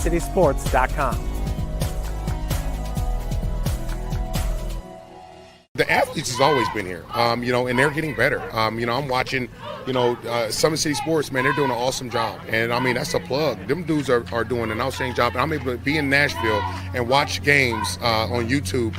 SummitCitySports.com. The athletes has always been here, and they're getting better. I'm watching, Summit City Sports, man, they're doing an awesome job. And, that's a plug. Them dudes are doing an outstanding job. And I'm able to be in Nashville and watch games on YouTube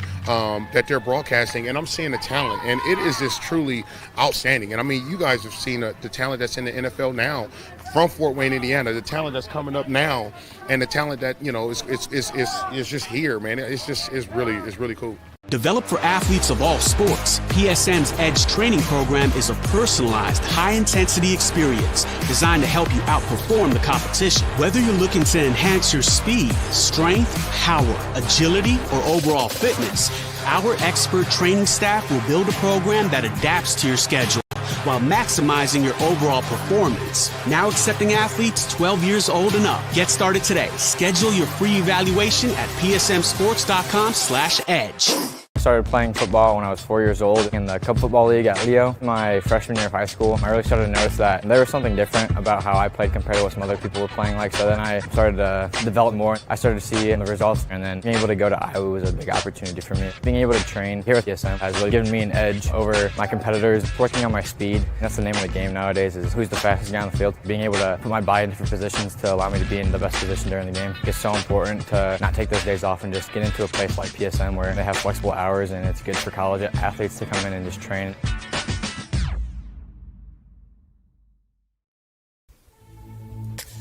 that they're broadcasting, and I'm seeing the talent. And it is just truly outstanding. And, you guys have seen the talent that's in the NFL now from Fort Wayne, Indiana, the talent that's coming up now, and the talent that, is just here, man. It's really cool. Developed for athletes of all sports, PSM's Edge training program is a personalized, high-intensity experience designed to help you outperform the competition. Whether you're looking to enhance your speed, strength, power, agility, or overall fitness, our expert training staff will build a program that adapts to your schedule while maximizing your overall performance. Now accepting athletes 12 years old and up. Get started today. Schedule your free evaluation at psmsports.com/edge. I started playing football when I was 4 years old in the Cub Football League at Leo. My freshman year of high school, I really started to notice that there was something different about how I played compared to what some other people were playing like. So then I started to develop more. I started to see the results, and then being able to go to Iowa was a big opportunity for me. Being able to train here at PSM has really given me an edge over my competitors. Working on my speed, that's the name of the game nowadays, is who's the fastest guy on the field. Being able to put my body in different positions to allow me to be in the best position during the game. It's so important to not take those days off and just get into a place like PSM where they have flexible hours, and it's good for college athletes to come in and just train.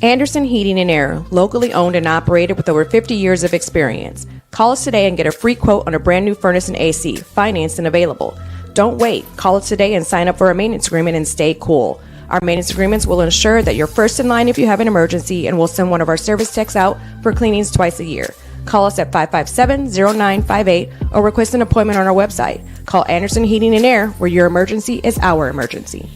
Anderson Heating and Air, locally owned and operated with over 50 years of experience. Call us today and get a free quote on a brand new furnace and AC, financed and available. Don't wait. Call us today and sign up for a maintenance agreement and stay cool. Our maintenance agreements will ensure that you're first in line if you have an emergency, and we'll send one of our service techs out for cleanings twice a year. Call us at 557-0958 or request an appointment on our website. Call Anderson Heating and Air, where your emergency is our emergency.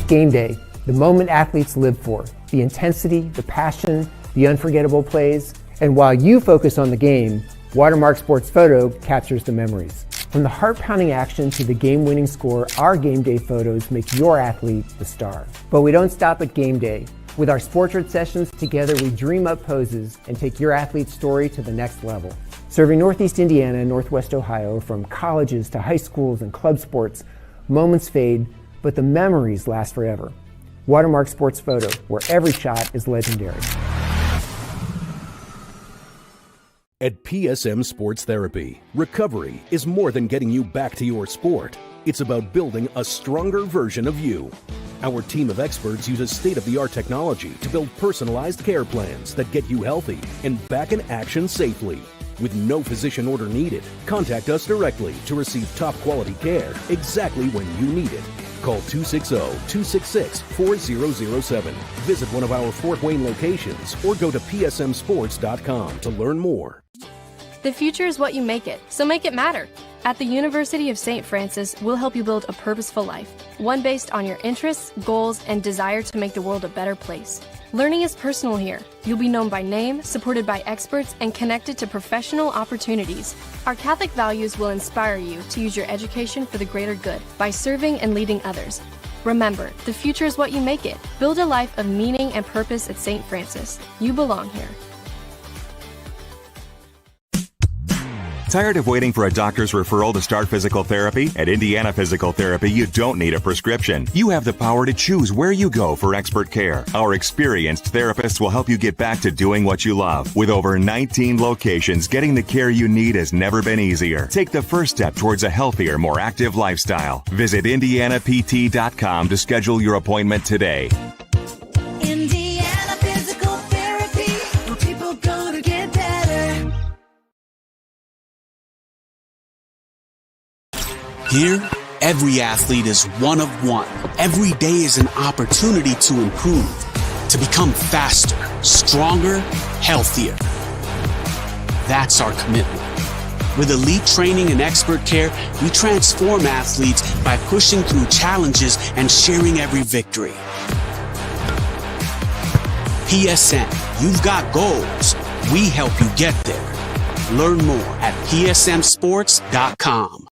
Game day, the moment athletes live for, the intensity, the passion, the unforgettable plays. And while you focus on the game, Watermark Sports Photo captures the memories. From the heart-pounding action to the game-winning score, our game day photos make your athlete the star. But we don't stop at game day. With our Sportrait sessions, together we dream up poses and take your athlete's story to the next level. Serving Northeast Indiana and Northwest Ohio, from colleges to high schools and club sports, moments fade, but the memories last forever. Watermark Sports Photo, where every shot is legendary. At PSM Sports Therapy, recovery is more than getting you back to your sport. It's about building a stronger version of you. Our team of experts uses state-of-the-art technology to build personalized care plans that get you healthy and back in action safely. With no physician order needed, contact us directly to receive top-quality care exactly when you need it. Call 260-266-4007. Visit one of our Fort Wayne locations or go to psmsports.com to learn more. The future is what you make it, so make it matter. At the University of St. Francis, we'll help you build a purposeful life, one based on your interests, goals, and desire to make the world a better place. Learning is personal here. You'll be known by name, supported by experts, and connected to professional opportunities. Our Catholic values will inspire you to use your education for the greater good by serving and leading others. Remember, the future is what you make it. Build a life of meaning and purpose at St. Francis. You belong here. Tired of waiting for a doctor's referral to start physical therapy? At Indiana Physical Therapy, you don't need a prescription. You have the power to choose where you go for expert care. Our experienced therapists will help you get back to doing what you love. With over 19 locations, getting the care you need has never been easier. Take the first step towards a healthier, more active lifestyle. Visit IndianaPT.com to schedule your appointment today. Indiana Physical Therapy, where people go to get better. Here, Every athlete is one of one. Every day is an opportunity to improve, to become faster, stronger, healthier. That's our commitment. With elite training and expert care, we transform athletes by pushing through challenges and sharing every victory. PSN, you've got goals. We help you get there. Learn more at psmsports.com.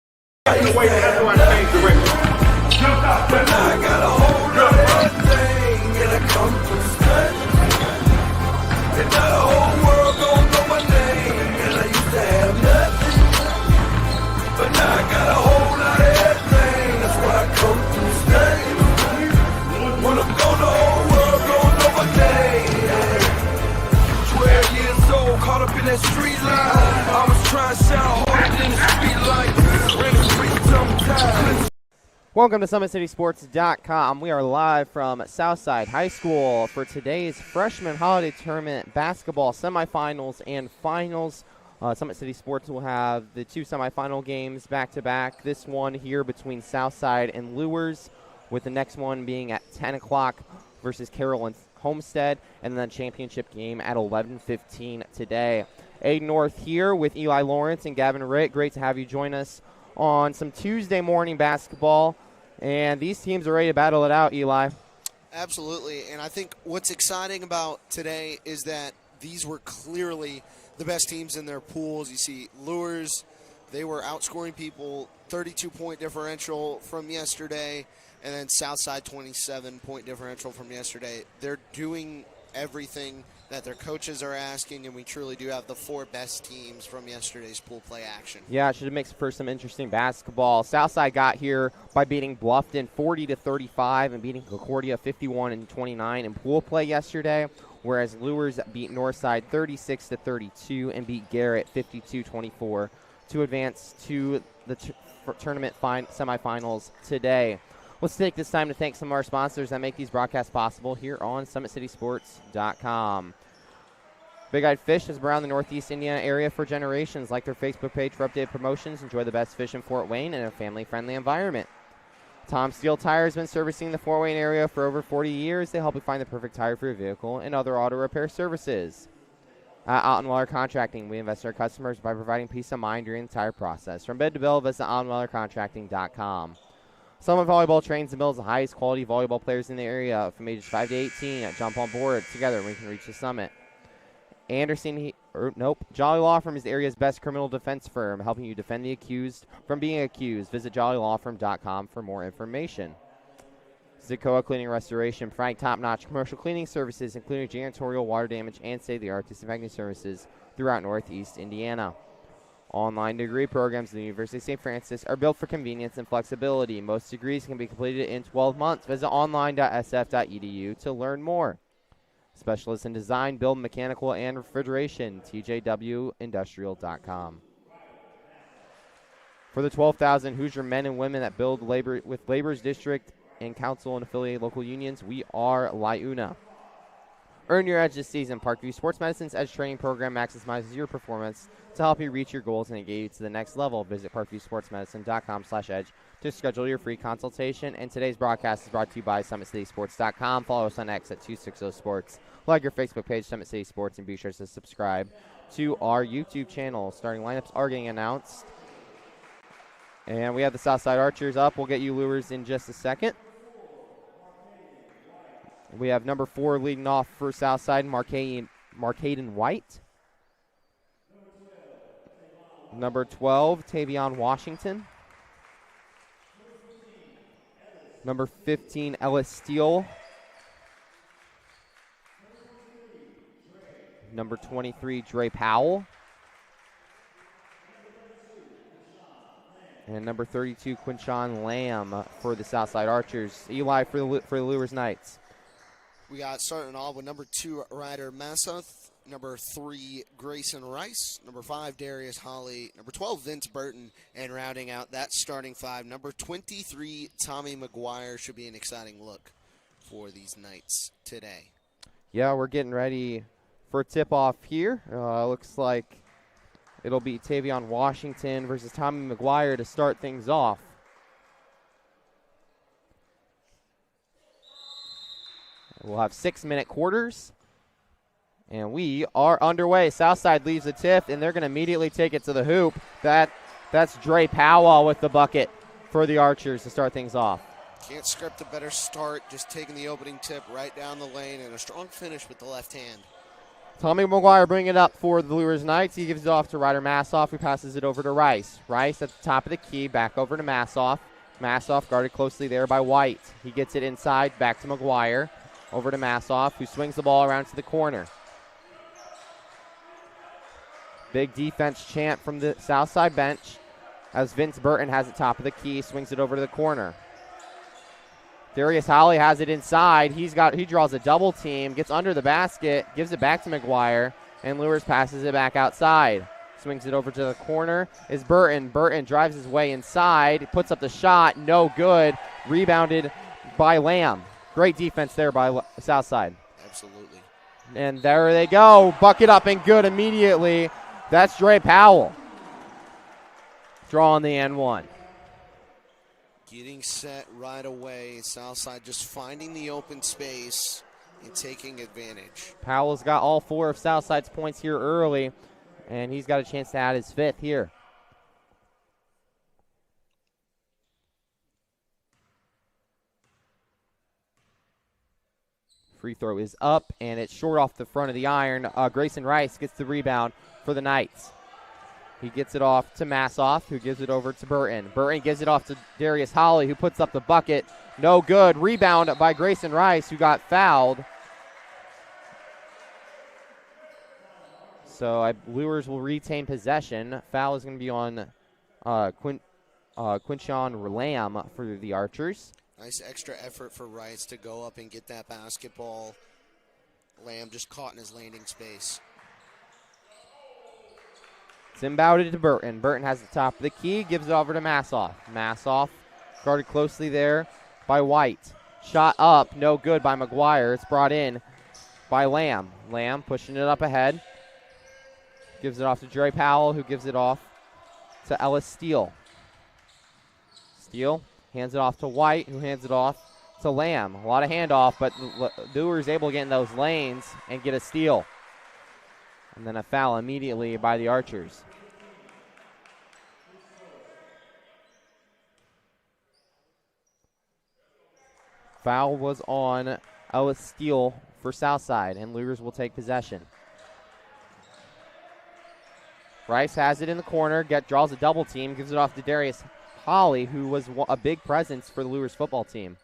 Welcome to SummitCitySports.com. We are live from Southside High School for today's Freshman Holiday Tournament basketball semifinals and finals. Summit City Sports will have the two semifinal games back-to-back. This one here between Southside and Lures, with the next one being at 10 o'clock versus Carroll and Homestead, and then the championship game at 11:15 today. A North here with Eli Lawrence and Gavin Ritt. Great to have you join us on some Tuesday morning basketball, and these teams are ready to battle it out, Eli. Absolutely, and I think what's exciting about today is that these were clearly the best teams in their pools. You see Lures, they were outscoring people, 32-point differential from yesterday, and then Southside 27-point differential from yesterday. They're doing everything that their coaches are asking, and we truly do have the four best teams from yesterday's pool play action. Yeah, it should make for some interesting basketball. Southside got here by beating Bluffton 40-35 and beating Concordia 51-29 in pool play yesterday, whereas Lures beat Northside 36-32 and beat Garrett 52-24 to advance to the tournament semifinals today. Let's take this time to thank some of our sponsors that make these broadcasts possible here on SummitCitySports.com. Big Eyed Fish has been around the Northeast Indiana area for generations. Like their Facebook page for updated promotions. Enjoy the best fish in Fort Wayne in a family-friendly environment. Tom Steel Tire has been servicing the Fort Wayne area for over 40 years. They help you find the perfect tire for your vehicle and other auto repair services. At Ottenweiler Contracting, we invest in our customers by providing peace of mind during the tire process. From bed to bill, visit OttenweilerContracting.com. Summit Volleyball trains and builds the highest quality volleyball players in the area from ages 5 to 18. Jump on board. Together we can reach the summit. Jolly Law Firm is the area's best criminal defense firm, helping you defend the accused from being accused. Visit jollylawfirm.com for more information. Zikoa Cleaning Restoration, providing top-notch commercial cleaning services, including janitorial, water damage, and state-of-the-art disinfecting services throughout Northeast Indiana. Online degree programs at the University of St. Francis are built for convenience and flexibility. Most degrees can be completed in 12 months. Visit online.sf.edu to learn more. Specialists in design, build, mechanical, and refrigeration, tjwindustrial.com. For the 12,000 Hoosier men and women that build labor with Labor's District and Council and affiliated local unions, we are LIUNA. Earn your edge this season. Parkview Sports Medicine's Edge Training Program maximizes your performance to help you reach your goals and engage you to the next level. Visit parkviewsportsmedicine.com/edge to schedule your free consultation. And today's broadcast is brought to you by SummitCitySports.com. Follow us on X at 260sports. Like our Facebook page, Summit City Sports, and be sure to subscribe to our YouTube channel. Starting lineups are getting announced. And we have the Southside Archers up. We'll get you Lures in just a second. We have number 4 leading off for Southside, Marcaden White. Number 12, Tavion Washington. Number 15, Ellis Steele. Number 23, Dre Powell. And number 32, Quinshawn Lamb for the Southside Archers. Eli for the Lures Knights. We got starting off with number 2, Ryder Massoth, number 3, Grayson Rice, number 5, Darius Holly, number 12, Vince Burton, and rounding out that starting 5, number 23, Tommy McGuire. Should be an exciting look for these Knights today. Yeah, we're getting ready for a tip-off here. Looks like it'll be Tavion Washington versus Tommy McGuire to start things off. We'll have 6-minute quarters. And we are underway. Southside leaves the tip, and they're going to immediately take it to the hoop. That's Dre Powell with the bucket for the Archers to start things off. Can't script a better start, just taking the opening tip right down the lane, and a strong finish with the left hand. Tommy McGuire bringing it up for the Lures Knights. He gives it off to Ryder Massoff, who passes it over to Rice. Rice at the top of the key, back over to Massoff. Massoff guarded closely there by White. He gets it inside, back to McGuire. Over to Massoff, who swings the ball around to the corner. Big defense chant from the Southside bench as Vince Burton has it top of the key, swings it over to the corner. Darius Holly has it inside. He draws a double team, gets under the basket, gives it back to McGuire, and Lures passes it back outside. Swings it over to the corner is Burton. Burton drives his way inside, puts up the shot, no good. Rebounded by Lamb. Great defense there by Southside. Absolutely. And there they go. Bucket up and good immediately. That's Dre Powell. Drawing the N1. Getting set right away. Southside just finding the open space and taking advantage. Powell's got all 4 of Southside's points here early, and he's got a chance to add his 5th here. Free throw is up, and it's short off the front of the iron. Grayson Rice gets the rebound for the Knights. He gets it off to Massoff, who gives it over to Burton. Burton gives it off to Darius Holly, who puts up the bucket. No good. Rebound by Grayson Rice, who got fouled. So Lures will retain possession. Foul is going to be on Quinchon Lamb for the Archers. Nice extra effort for Rice to go up and get that basketball. Lamb just caught in his landing space. It's inbounded to Burton. Burton has the top of the key, gives it over to Massoff. Massoff guarded closely there by White. Shot up, no good by McGuire. It's brought in by Lamb. Lamb pushing it up ahead. Gives it off to Dre Powell, who gives it off to Ellis Steele. Steele hands it off to White, who hands it off to Lamb. A lot of handoff, but Lures able to get in those lanes and get a steal. And then a foul immediately by the Archers. Foul was on Ellis Steele for Southside, and Lures will take possession. Rice has it in the corner, draws a double team, gives it off to Darius Holly, who was a big presence for the Lures football team.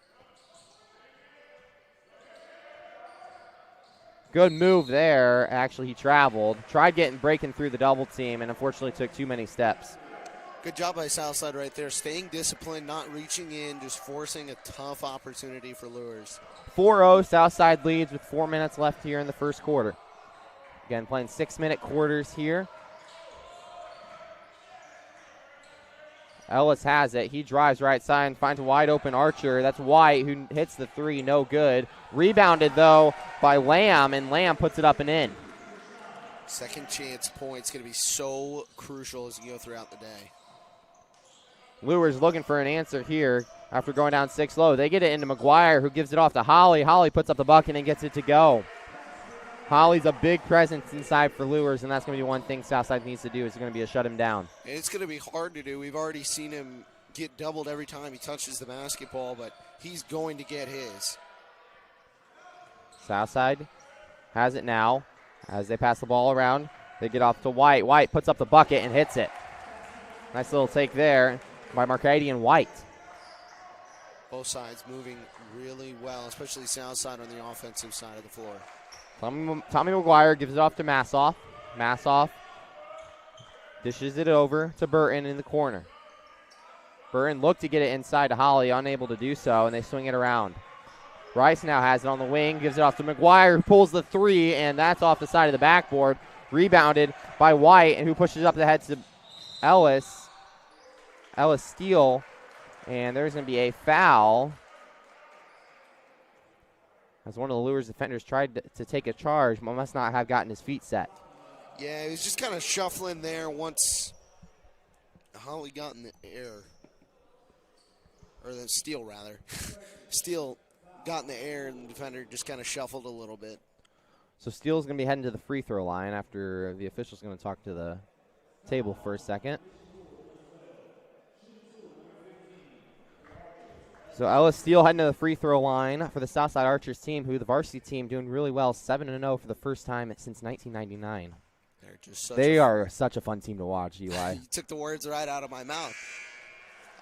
Good move there. Actually, he traveled. Tried breaking through the double team, and unfortunately took too many steps. Good job by Southside right there, staying disciplined, not reaching in, just forcing a tough opportunity for Lures. 4-0, Southside leads with 4 minutes left here in the first quarter. Again, playing 6-minute quarters here. Ellis has it. He drives right side and finds a wide open Archer. That's White, who hits the 3, no good. Rebounded, though, by Lamb, and Lamb puts it up and in. Second chance points going to be so crucial as you go throughout the day. Lures looking for an answer here after going down 6-low. They get it into McGuire, who gives it off to Holly. Holly puts up the bucket and gets it to go. Holly's a big presence inside for Lures, and that's going to be one thing Southside needs to do is going to be to shut him down. And it's going to be hard to do. We've already seen him get doubled every time he touches the basketball, but he's going to get his. Southside has it now as they pass the ball around. They get off to White. White puts up the bucket and hits it. Nice little take there by Marcadian White. Both sides moving really well, especially Southside on the offensive side of the floor. Tommy McGuire gives it off to Massoff. Massoff dishes it over to Burton in the corner. Burton looked to get it inside to Holly, unable to do so, and they swing it around. Rice now has it on the wing, gives it off to McGuire, who pulls the 3, and that's off the side of the backboard. Rebounded by White, and who pushes up the head to Ellis Steele, and there's going to be a foul as one of the Lures defenders tried to take a charge, but must not have gotten his feet set. Yeah, he was just kind of shuffling there once Holly got in the air. Or the Steele, rather. Steele got in the air, and the defender just kind of shuffled a little bit. So Steele's going to be heading to the free throw line after the official's going to talk to the table for a second. So Ellis Steele heading to the free throw line for the Southside Archers team, who the varsity team doing really well, 7-0 for the first time since 1999. They are such a fun team to watch, Eli. You took the words right out of my mouth.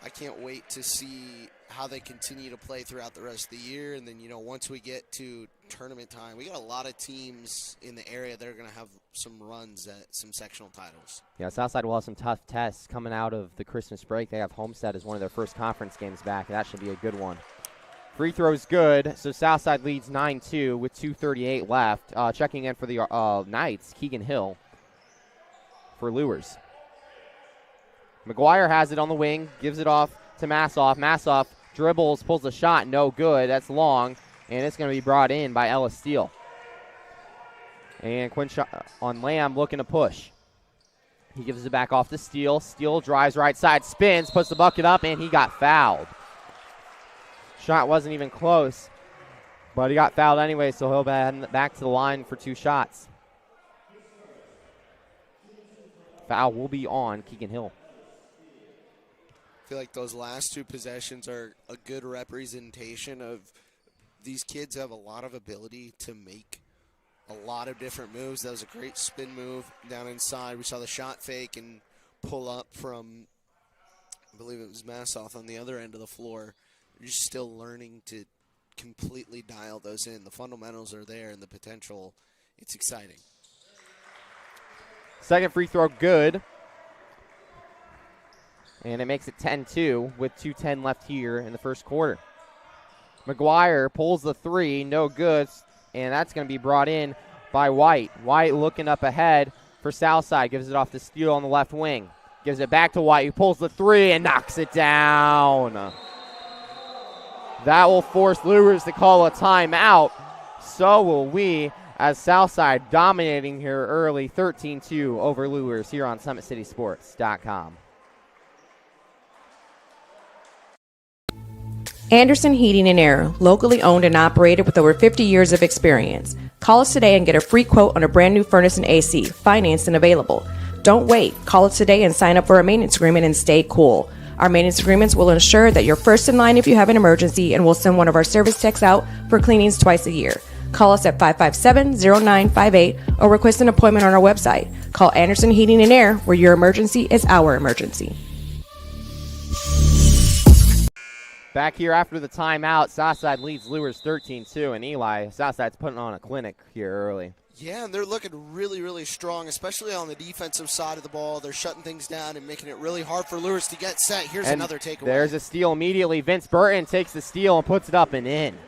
I can't wait to see how they continue to play throughout the rest of the year. And then, once we get to tournament time, we got a lot of teams in the area that are going to have some runs at some sectional titles. Yeah, Southside will have some tough tests coming out of the Christmas break. They have Homestead as one of their first conference games back, and that should be a good one. Free throw's good, so Southside leads 9-2 with 2:38 left. Checking in for the Knights, Keegan Hill for Lures. McGuire has it on the wing, gives it off to Massoff. Massoff dribbles, pulls the shot, no good. That's long, and it's going to be brought in by Ellis Steele. And Quinn on Lamb looking to push. He gives it back off to Steele. Steele drives right side, spins, puts the bucket up, and he got fouled. Shot wasn't even close, but he got fouled anyway, so he'll be heading back to the line for 2 shots. Foul will be on Keegan Hill. I feel like those last 2 possessions are a good representation of these kids have a lot of ability to make a lot of different moves. That was a great spin move down inside. We saw the shot fake and pull up from, I believe it was Massoff on the other end of the floor. You're still learning to completely dial those in. The fundamentals are there and the potential, it's exciting. Second free throw good. And it makes it 10-2 with 2:10 left here in the first quarter. McGuire pulls the 3, no good, and that's going to be brought in by White. White looking up ahead for Southside, gives it off to Steele on the left wing. Gives it back to White, who pulls the 3 and knocks it down. That will force Lures to call a timeout. So will we, as Southside dominating here early, 13-2 over Lures here on SummitCitySports.com. Anderson Heating and Air, locally owned and operated with over 50 years of experience. Call us today and get a free quote on a brand new furnace and AC, financed and available. Don't wait. Call us today and sign up for a maintenance agreement and stay cool. Our maintenance agreements will ensure that you're first in line if you have an emergency, and we'll send one of our service techs out for cleanings twice a year. Call us at 557-0958 or request an appointment on our website. Call Anderson Heating and Air, where your emergency is our emergency. Back here after the timeout, Southside leads Lures 13-2, and Eli, Southside's putting on a clinic here early. Yeah, and they're looking really, really strong, especially on the defensive side of the ball. They're shutting things down and making it really hard for Lures to get set. Here's another takeaway. There's a steal immediately. Vince Burton takes the steal and puts it up and in.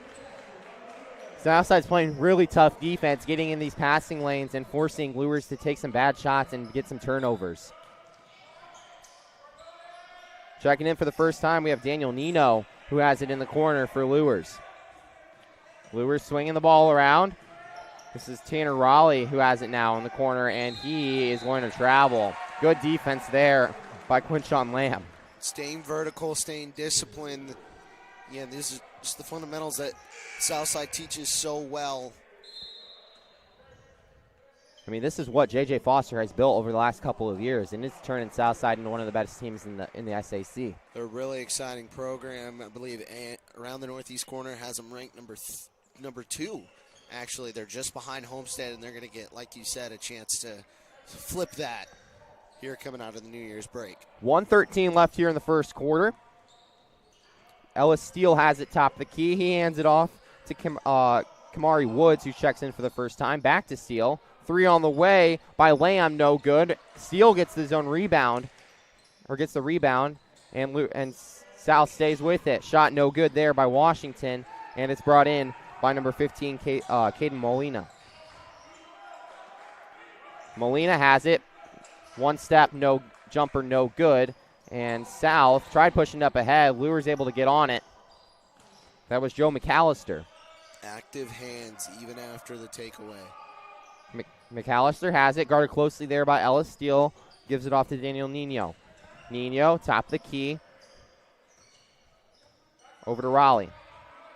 Southside's playing really tough defense, getting in these passing lanes and forcing Lures to take some bad shots and get some turnovers. Checking in for the first time, we have Daniel Nino, who has it in the corner for Lures. Lures swinging the ball around. This is Tanner Raleigh who has it now in the corner, and he is going to travel. Good defense there by Quinshon Lamb. Staying vertical, staying disciplined. Yeah, this is just the fundamentals that Southside teaches so well. I mean, this is what J.J. Foster has built over the last couple of years, and it's turning Southside into one of the best teams in the SAC. They're a really exciting program. I believe Around the Northeast Corner has them ranked number 2. Actually, they're just behind Homestead, and they're going to get, like you said, a chance to flip that here coming out of the New Year's break. 1:13 left here in the first quarter. Ellis Steele has it top of the key. He hands it off to Kamari Woods, who checks in for the first time. Back to Steele. 3 on the way by Lamb, no good. Steele gets his own rebound, or gets the rebound, and South stays with it. Shot no good there by Washington, and it's brought in by number 15, Caden Molina. Molina has it. One step, no jumper, no good. And South tried pushing up ahead. Lures able to get on it. That was Joe McAllister. Active hands even after the takeaway. McAllister has it, guarded closely there by Ellis Steele. Gives it off to Daniel Nino. Nino, top of the key. Over to Raleigh.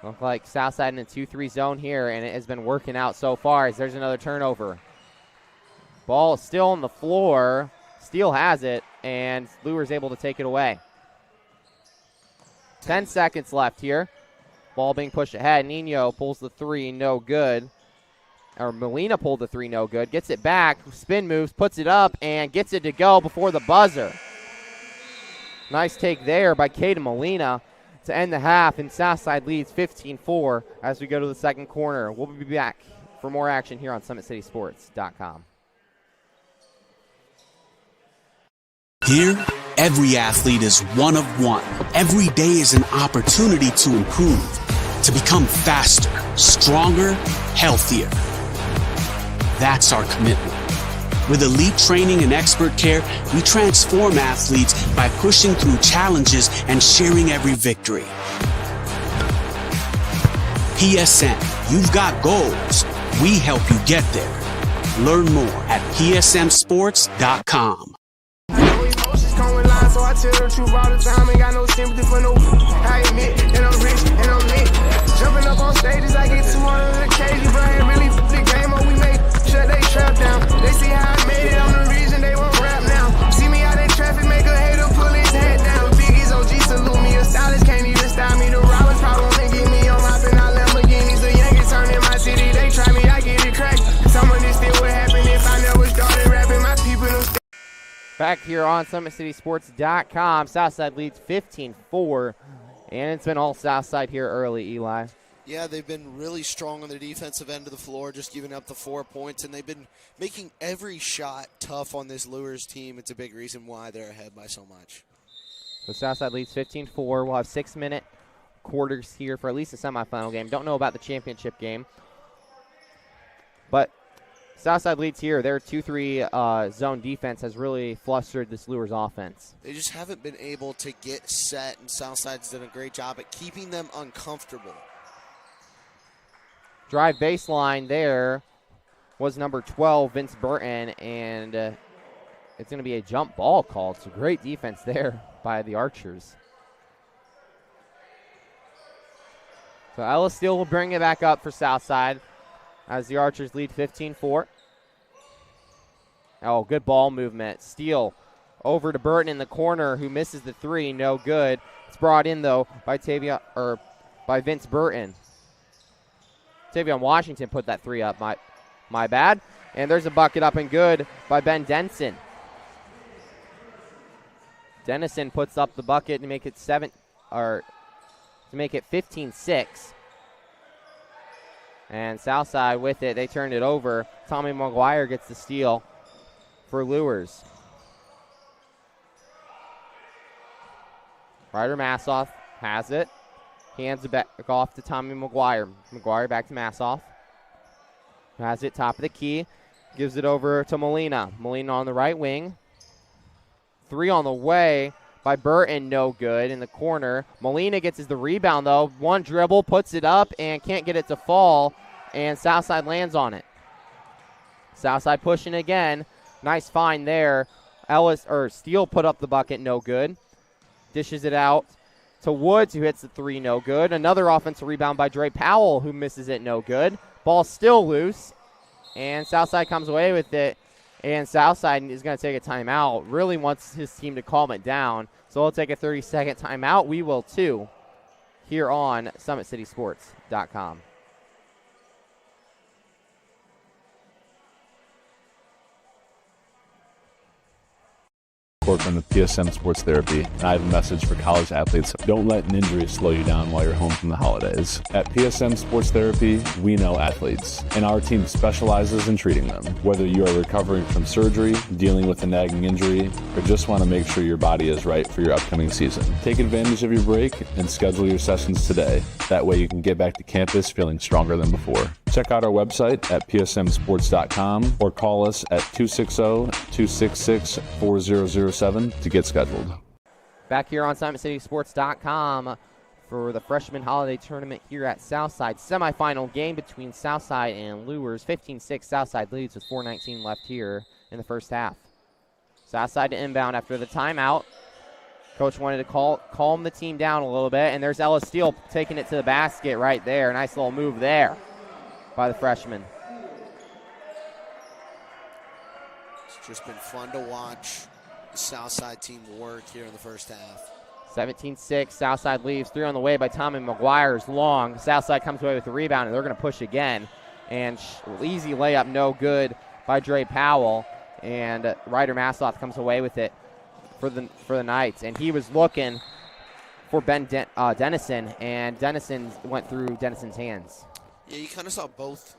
Look like Southside in a 2-3 zone here, and it has been working out so far as there's another turnover. Ball is still on the floor. Steele has it, and Lure's able to take it away. 10 seconds left here. Ball being pushed ahead. Nino pulls the three, no good. Or Molina pulled the three, no good. Gets it back, spin moves, puts it up, and gets it to go before the buzzer. Nice take there by Caden Molina to end the half, and Southside leads 15-4 as we go to the second corner. We'll be back for more action here on SummitCitySports.com. Here, every athlete is one of one. Every day is an opportunity to improve, to become faster, stronger, healthier. That's our commitment. With elite training and expert care, we transform athletes by pushing through challenges and sharing every victory. PSN, you've got goals. We help you get there. Learn more at psmsports.com. So I tell the truth all the time, ain't got no sympathy for no. I admit that I'm rich and I'm lit. Jumping up on stages, I get 200 occasions, but I ain't really the game up we made. Shut they trap down. They see how I made it, I'm the reason they won't rap now. See me out in traffic, make a hater pull his head down. Biggie's OG salute me, a stylist can't even style me. The robbers probably wanna get me on hopping out Lamborghinis. The youngest turn in my city, they try me, I get it cracked. Some of this still would happen if I never started rapping. My people don't. Back here on SummitCitySports.com, Southside leads 15-4, and it's been all Southside here early, Eli. Yeah, they've been really strong on the defensive end of the floor, just giving up the 4 points, and they've been making every shot tough on this Lures team. It's a big reason why they're ahead by so much. So Southside leads 15-4. We'll have 6-minute quarters here for at least the semifinal game. Don't know about the championship game, but Southside leads here. Their 2-3 zone defense has really flustered this Lures offense. They just haven't been able to get set, and Southside's done a great job at keeping them uncomfortable. Drive baseline there was number 12, Vince Burton, and it's going to be a jump ball called. So great defense there by the Archers. So Ellis Steele will bring it back up for Southside as the Archers lead 15-4. Oh, good ball movement. Steele over to Burton in the corner, who misses the three. No good. It's brought in, though, by Vince Burton. Tavion Washington put that three up. My bad. And there's a bucket up and good by Ben Denson. Dennison puts up the bucket to make it 15-6. And Southside with it, they turned it over. Tommy McGuire gets the steal for Lures. Ryder Massoff has it. Hands it back off to Tommy McGuire. McGuire back to Massoff. Has it top of the key. Gives it over to Molina. Molina on the right wing. Three on the way by Burton, no good in the corner. Molina gets the rebound, though. One dribble, puts it up, and can't get it to fall, and Southside lands on it. Southside pushing again. Nice find there. Steele put up the bucket, no good. Dishes it out to Woods, who hits the three, no good. Another offensive rebound by Dre Powell, who misses it, no good. Ball still loose, and Southside comes away with it. And Southside is going to take a timeout. Really wants his team to calm it down. So we'll take a 30-second timeout. We will, too, here on SummitCitySports.com. From the PSM Sports Therapy, and I have a message for college athletes. Don't let an injury slow you down while you're home from the holidays. At PSM Sports Therapy, we know athletes, and our team specializes in treating them. Whether you are recovering from surgery, dealing with a nagging injury, or just want to make sure your body is right for your upcoming season, take advantage of your break and schedule your sessions today. That way you can get back to campus feeling stronger than before. Check out our website at psmsports.com or call us at 260-266-4007 to get scheduled. Back here on SummitCitySports.com for the Freshman Holiday Tournament here at Southside. Semifinal game between Southside and Lures. 15-6, Southside leads with 4:19 left here in the first half. Southside to inbound after the timeout. Coach wanted to calm the team down a little bit, and there's Ella Steele taking it to the basket right there. Nice little move there by the freshman. It's just been fun to watch the Southside team work here in the first half. 17-6, Southside leaves. 3 on the way by Tommy McGuire's long. Southside comes away with the rebound, and they're going to push again. And easy layup, no good by Dre Powell. And Ryder Masloff comes away with it for the Knights. And he was looking for Ben Dennison, and Dennison went through Dennison's hands. Yeah, you kind of saw both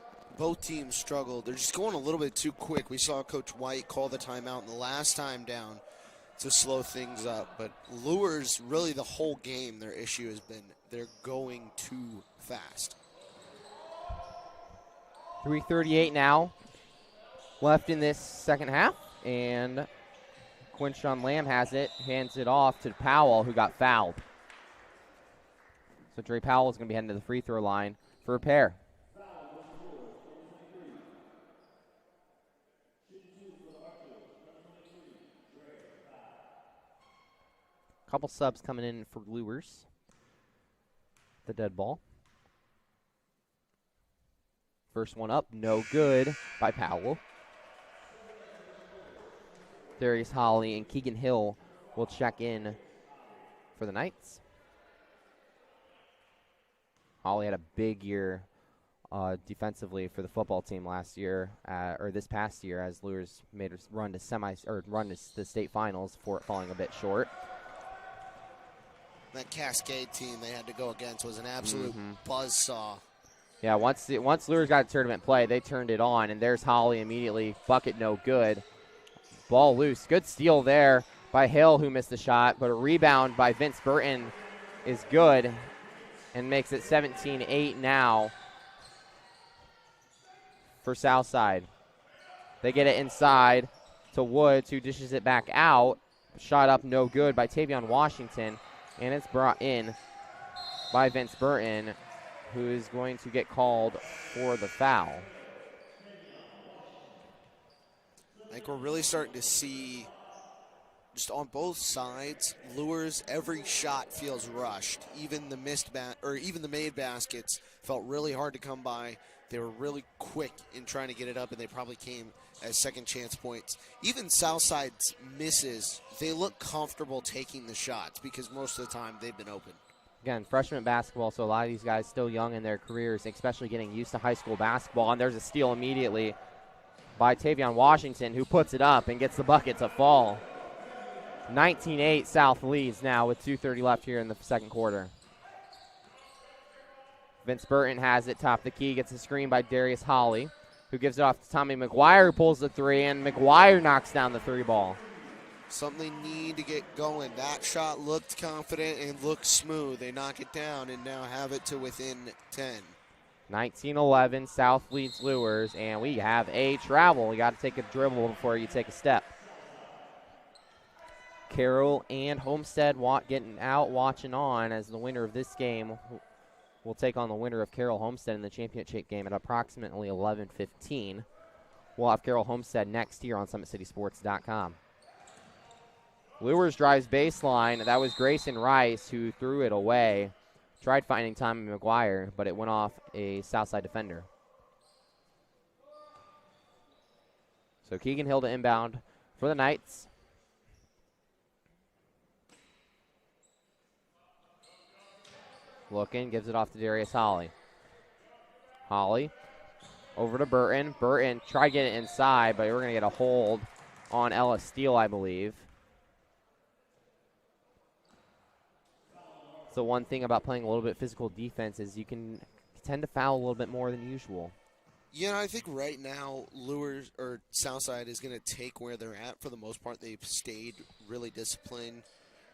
teams struggle. They're just going a little bit too quick. We saw Coach White call the timeout in the last time down to slow things up. But Lures, really the whole game, their issue has been they're going too fast. 3:38 now left in this second half, and Quinshon Lamb has it, hands it off to Powell, who got fouled. So Dre Powell is going to be heading to the free throw line for a pair. Couple subs coming in for Lures. The dead ball. First one up, no good by Powell. Darius Holly and Keegan Hill will check in for the Knights. Holly had a big year defensively for the football team last year, or this past year, as Lures made a run to the state finals before it falling a bit short. That Cascade team they had to go against was an absolute buzzsaw. Yeah, once Lures got a tournament play, they turned it on, and there's Holly immediately. Bucket no good. Ball loose. Good steal there by Hill, who missed the shot, but a rebound by Vince Burton is good and makes it 17-8 now for Southside. They get it inside to Woods, who dishes it back out. Shot up no good by Tavion Washington, and it's brought in by Vince Burton, who is going to get called for the foul. I think we're really starting to see, just on both sides, Lures, every shot feels rushed. Even the even the made baskets felt really hard to come by. They were really quick in trying to get it up, and they probably came as second chance points. Even Southside's misses, they look comfortable taking the shots because most of the time they've been open. Again, freshman basketball, so a lot of these guys still young in their careers, especially getting used to high school basketball. And there's a steal immediately by Tavion Washington, who puts it up and gets the bucket to fall. 19-8, South leads now with 2:30 left here in the second quarter. Vince Burton has it, top of the key, gets a screen by Darius Holly, who gives it off to Tommy McGuire, who pulls the three, and McGuire knocks down the three ball. Something they need to get going. That shot looked confident and looked smooth. They knock it down and now have it to within 10. 19-11, South leads Lures, and we have a travel. You got to take a dribble before you take a step. Carroll and Homestead getting out, watching on, as the winner of this game will take on the winner of Carroll Homestead in the championship game at approximately 11:15. We'll have Carroll Homestead next here on SummitCitySports.com. Lures drives baseline. That was Grayson Rice who threw it away. Tried finding Tommy McGuire, but it went off a Southside defender. So Keegan Hill to inbound for the Knights. Looking, gives it off to Darius Holly. Holly over to Burton. Burton tried to get it inside, but we're going to get a hold on Ella Steele, I believe. So one thing about playing a little bit physical defense is you can tend to foul a little bit more than usual. Yeah, I think right now Lures or Southside is going to take where they're at for the most part. They've stayed really disciplined.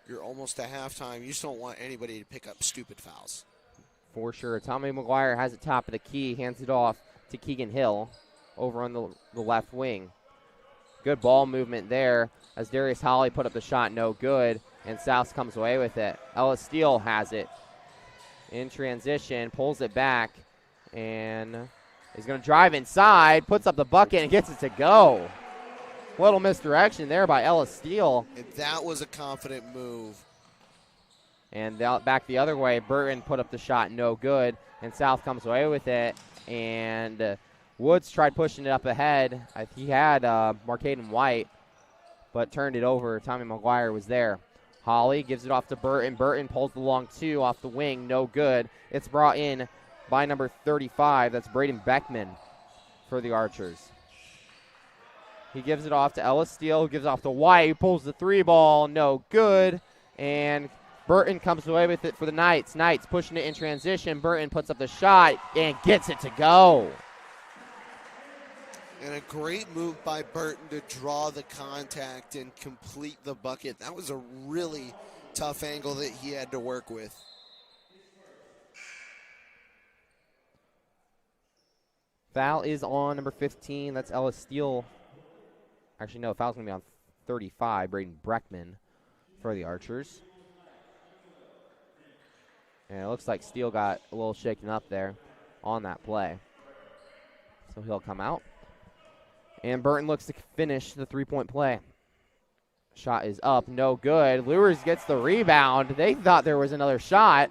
You're almost at halftime. You just don't want anybody to pick up stupid fouls. For sure. Tommy McGuire has it top of the key, hands it off to Keegan Hill over on the left wing. Good ball movement there as Darius Holly put up the shot, no good, and South comes away with it. Ella Steele has it in transition, pulls it back, and is going to drive inside, puts up the bucket, and gets it to go. Little misdirection there by Ella Steele. And that was a confident move And back the other way, Burton put up the shot, no good, and South comes away with it. And Woods tried pushing it up ahead. He had Marcaden White, but turned it over. Tommy McGuire was there. Holly gives it off to Burton. Burton pulls the long two off the wing, no good. It's brought in by number 35. That's Braden Beckman for the Archers. He gives it off to Ellis Steele, who gives it off to White, who pulls the three ball, no good. And Burton comes away with it for the Knights. Knights pushing it in transition. Burton puts up the shot and gets it to go. And a great move by Burton to draw the contact and complete the bucket. That was a really tough angle that he had to work with. Foul is on number 15. That's Ellis Steele. Actually, no, foul's going to be on 35, Braden Breckman for the Archers. And it looks like Steele got a little shaken up there on that play. So he'll come out. And Burton looks to finish the three-point play. Shot is up, no good. Lures gets the rebound. They thought there was another shot.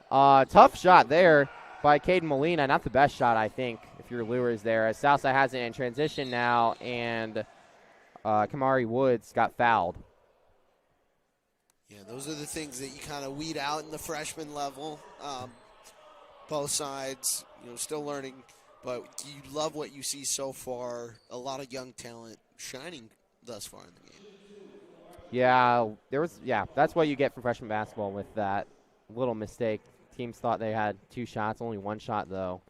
Tough shot there by Caden Molina. Not the best shot, I think, if you're Lures there. As Southside has it in transition now, and Kamari Woods got fouled. Yeah, those are the things that you kind of weed out in the freshman level. Both sides, still learning, but you love what you see so far. A lot of young talent shining thus far in the game. Yeah, that's what you get from freshman basketball with that little mistake. Teams thought they had two shots, only one shot though.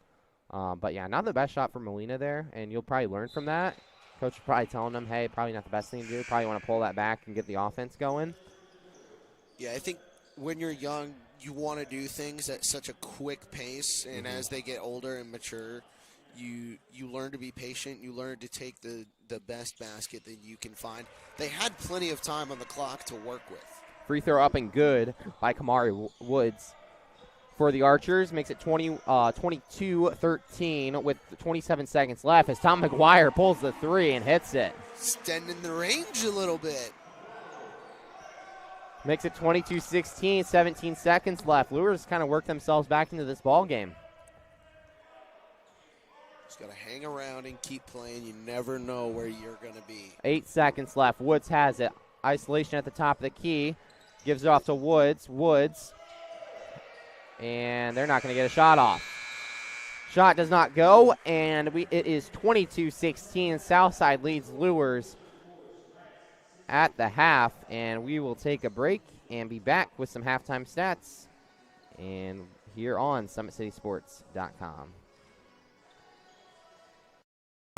But yeah, not the best shot for Molina there, and you'll probably learn from that. Coach is probably telling them, hey, probably not the best thing to do. Probably want to pull that back and get the offense going. Yeah, I think when you're young, you want to do things at such a quick pace, and as they get older and mature, you learn to be patient. You learn to take the best basket that you can find. They had plenty of time on the clock to work with. Free throw up and good by Kamari Woods for the Archers. Makes it 22-13 with 27 seconds left as Tom McGuire pulls the three and hits it. Extending the range a little bit. Makes it 22-16, 17 seconds left. Lures kind of worked themselves back into this ball game. Just got to hang around and keep playing. You never know where you're going to be. 8 seconds left. Woods has it. Isolation at the top of the key. Gives it off to Woods. Woods. And they're not going to get a shot off. Shot does not go, and it is 22-16. Southside leads Lures at the half, and we will take a break and be back with some halftime stats and here on SummitCitySports.com.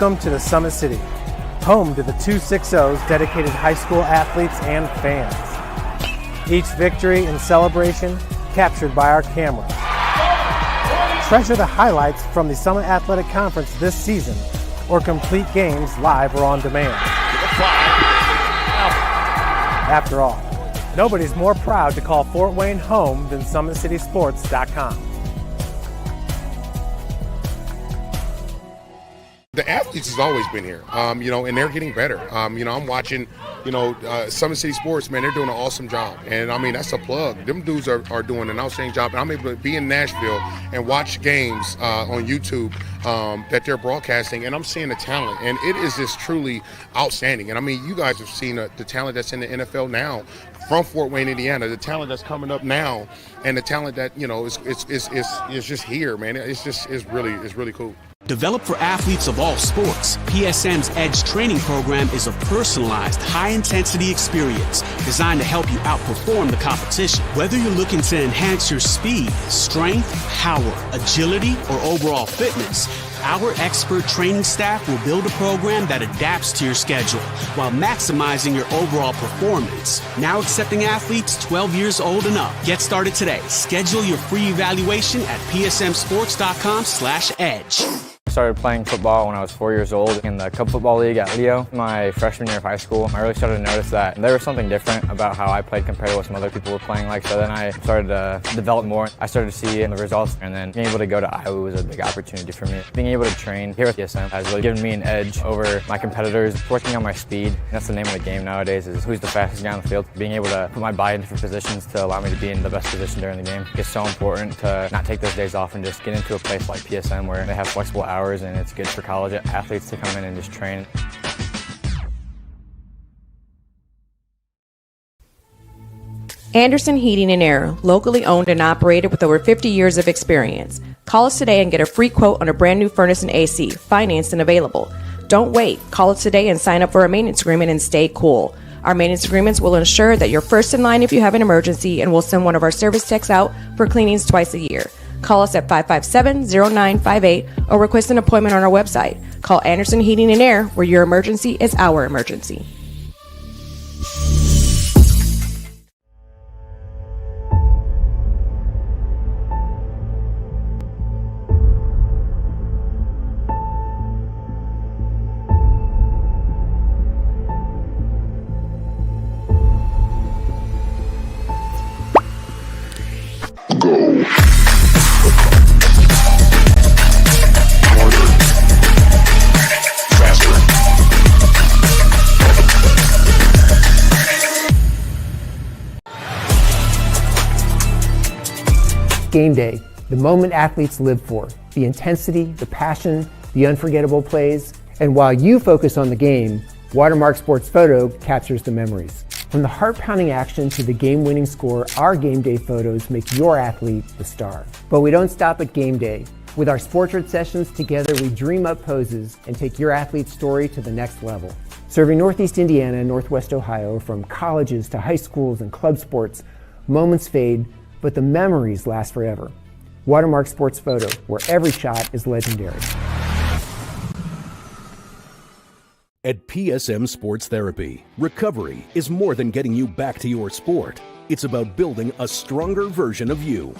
Welcome to the Summit City, home to the 260s dedicated high school athletes and fans. Each victory and celebration captured by our cameras. Treasure the highlights from the Summit Athletic Conference this season, or complete games live or on demand. After all, nobody's more proud to call Fort Wayne home than SummitCitySports.com. The athletes has always been here, and they're getting better. I'm watching, Summit City Sports, man, they're doing an awesome job. And, that's a plug. Them dudes are doing an outstanding job. And I'm able to be in Nashville and watch games on YouTube that they're broadcasting, and I'm seeing the talent. And it is just truly outstanding. And, you guys have seen the talent that's in the NFL now from Fort Wayne, Indiana, the talent that's coming up now, and the talent that, is just here, man. It's really cool. Developed for athletes of all sports, PSM's Edge training program is a personalized, high-intensity experience designed to help you outperform the competition. Whether you're looking to enhance your speed, strength, power, agility, or overall fitness, our expert training staff will build a program that adapts to your schedule while maximizing your overall performance. Now accepting athletes 12 years old and up. Get started today. Schedule your free evaluation at psmsports.com/edge. I started playing football when I was 4 years old in the Cup Football League at Leo. My freshman year of high school, I really started to notice that there was something different about how I played compared to what some other people were playing like. So then I started to develop more. I started to see the results, and then being able to go to Iowa was a big opportunity for me. Being able to train here at PSM has really given me an edge over my competitors. Working on my speed, and that's the name of the game nowadays, is who's the fastest guy on the field. Being able to put my body in different positions to allow me to be in the best position during the game. It's so important to not take those days off and just get into a place like PSM where they have flexible hours, and it's good for college athletes to come in and just train. Anderson Heating and Air, locally owned and operated with over 50 years of experience. Call us today and get a free quote on a brand new furnace and AC, financed and available. Don't wait. Call us today and sign up for a maintenance agreement and stay cool. Our maintenance agreements will ensure that you're first in line if you have an emergency, and we'll send one of our service techs out for cleanings twice a year. Call us at 557-0958 or request an appointment on our website. Call Anderson Heating and Air, where your emergency is our emergency. Game day, the moment athletes live for, the intensity, the passion, the unforgettable plays, and while you focus on the game, Watermark Sports Photo captures the memories. From the heart-pounding action to the game-winning score, our game day photos make your athlete the star. But we don't stop at game day. With our Sportrait sessions together, we dream up poses and take your athlete's story to the next level. Serving Northeast Indiana and Northwest Ohio, from colleges to high schools and club sports, moments fade, but the memories last forever. Watermark Sports Photo, where every shot is legendary. At PSM Sports Therapy, recovery is more than getting you back to your sport. It's about building a stronger version of you.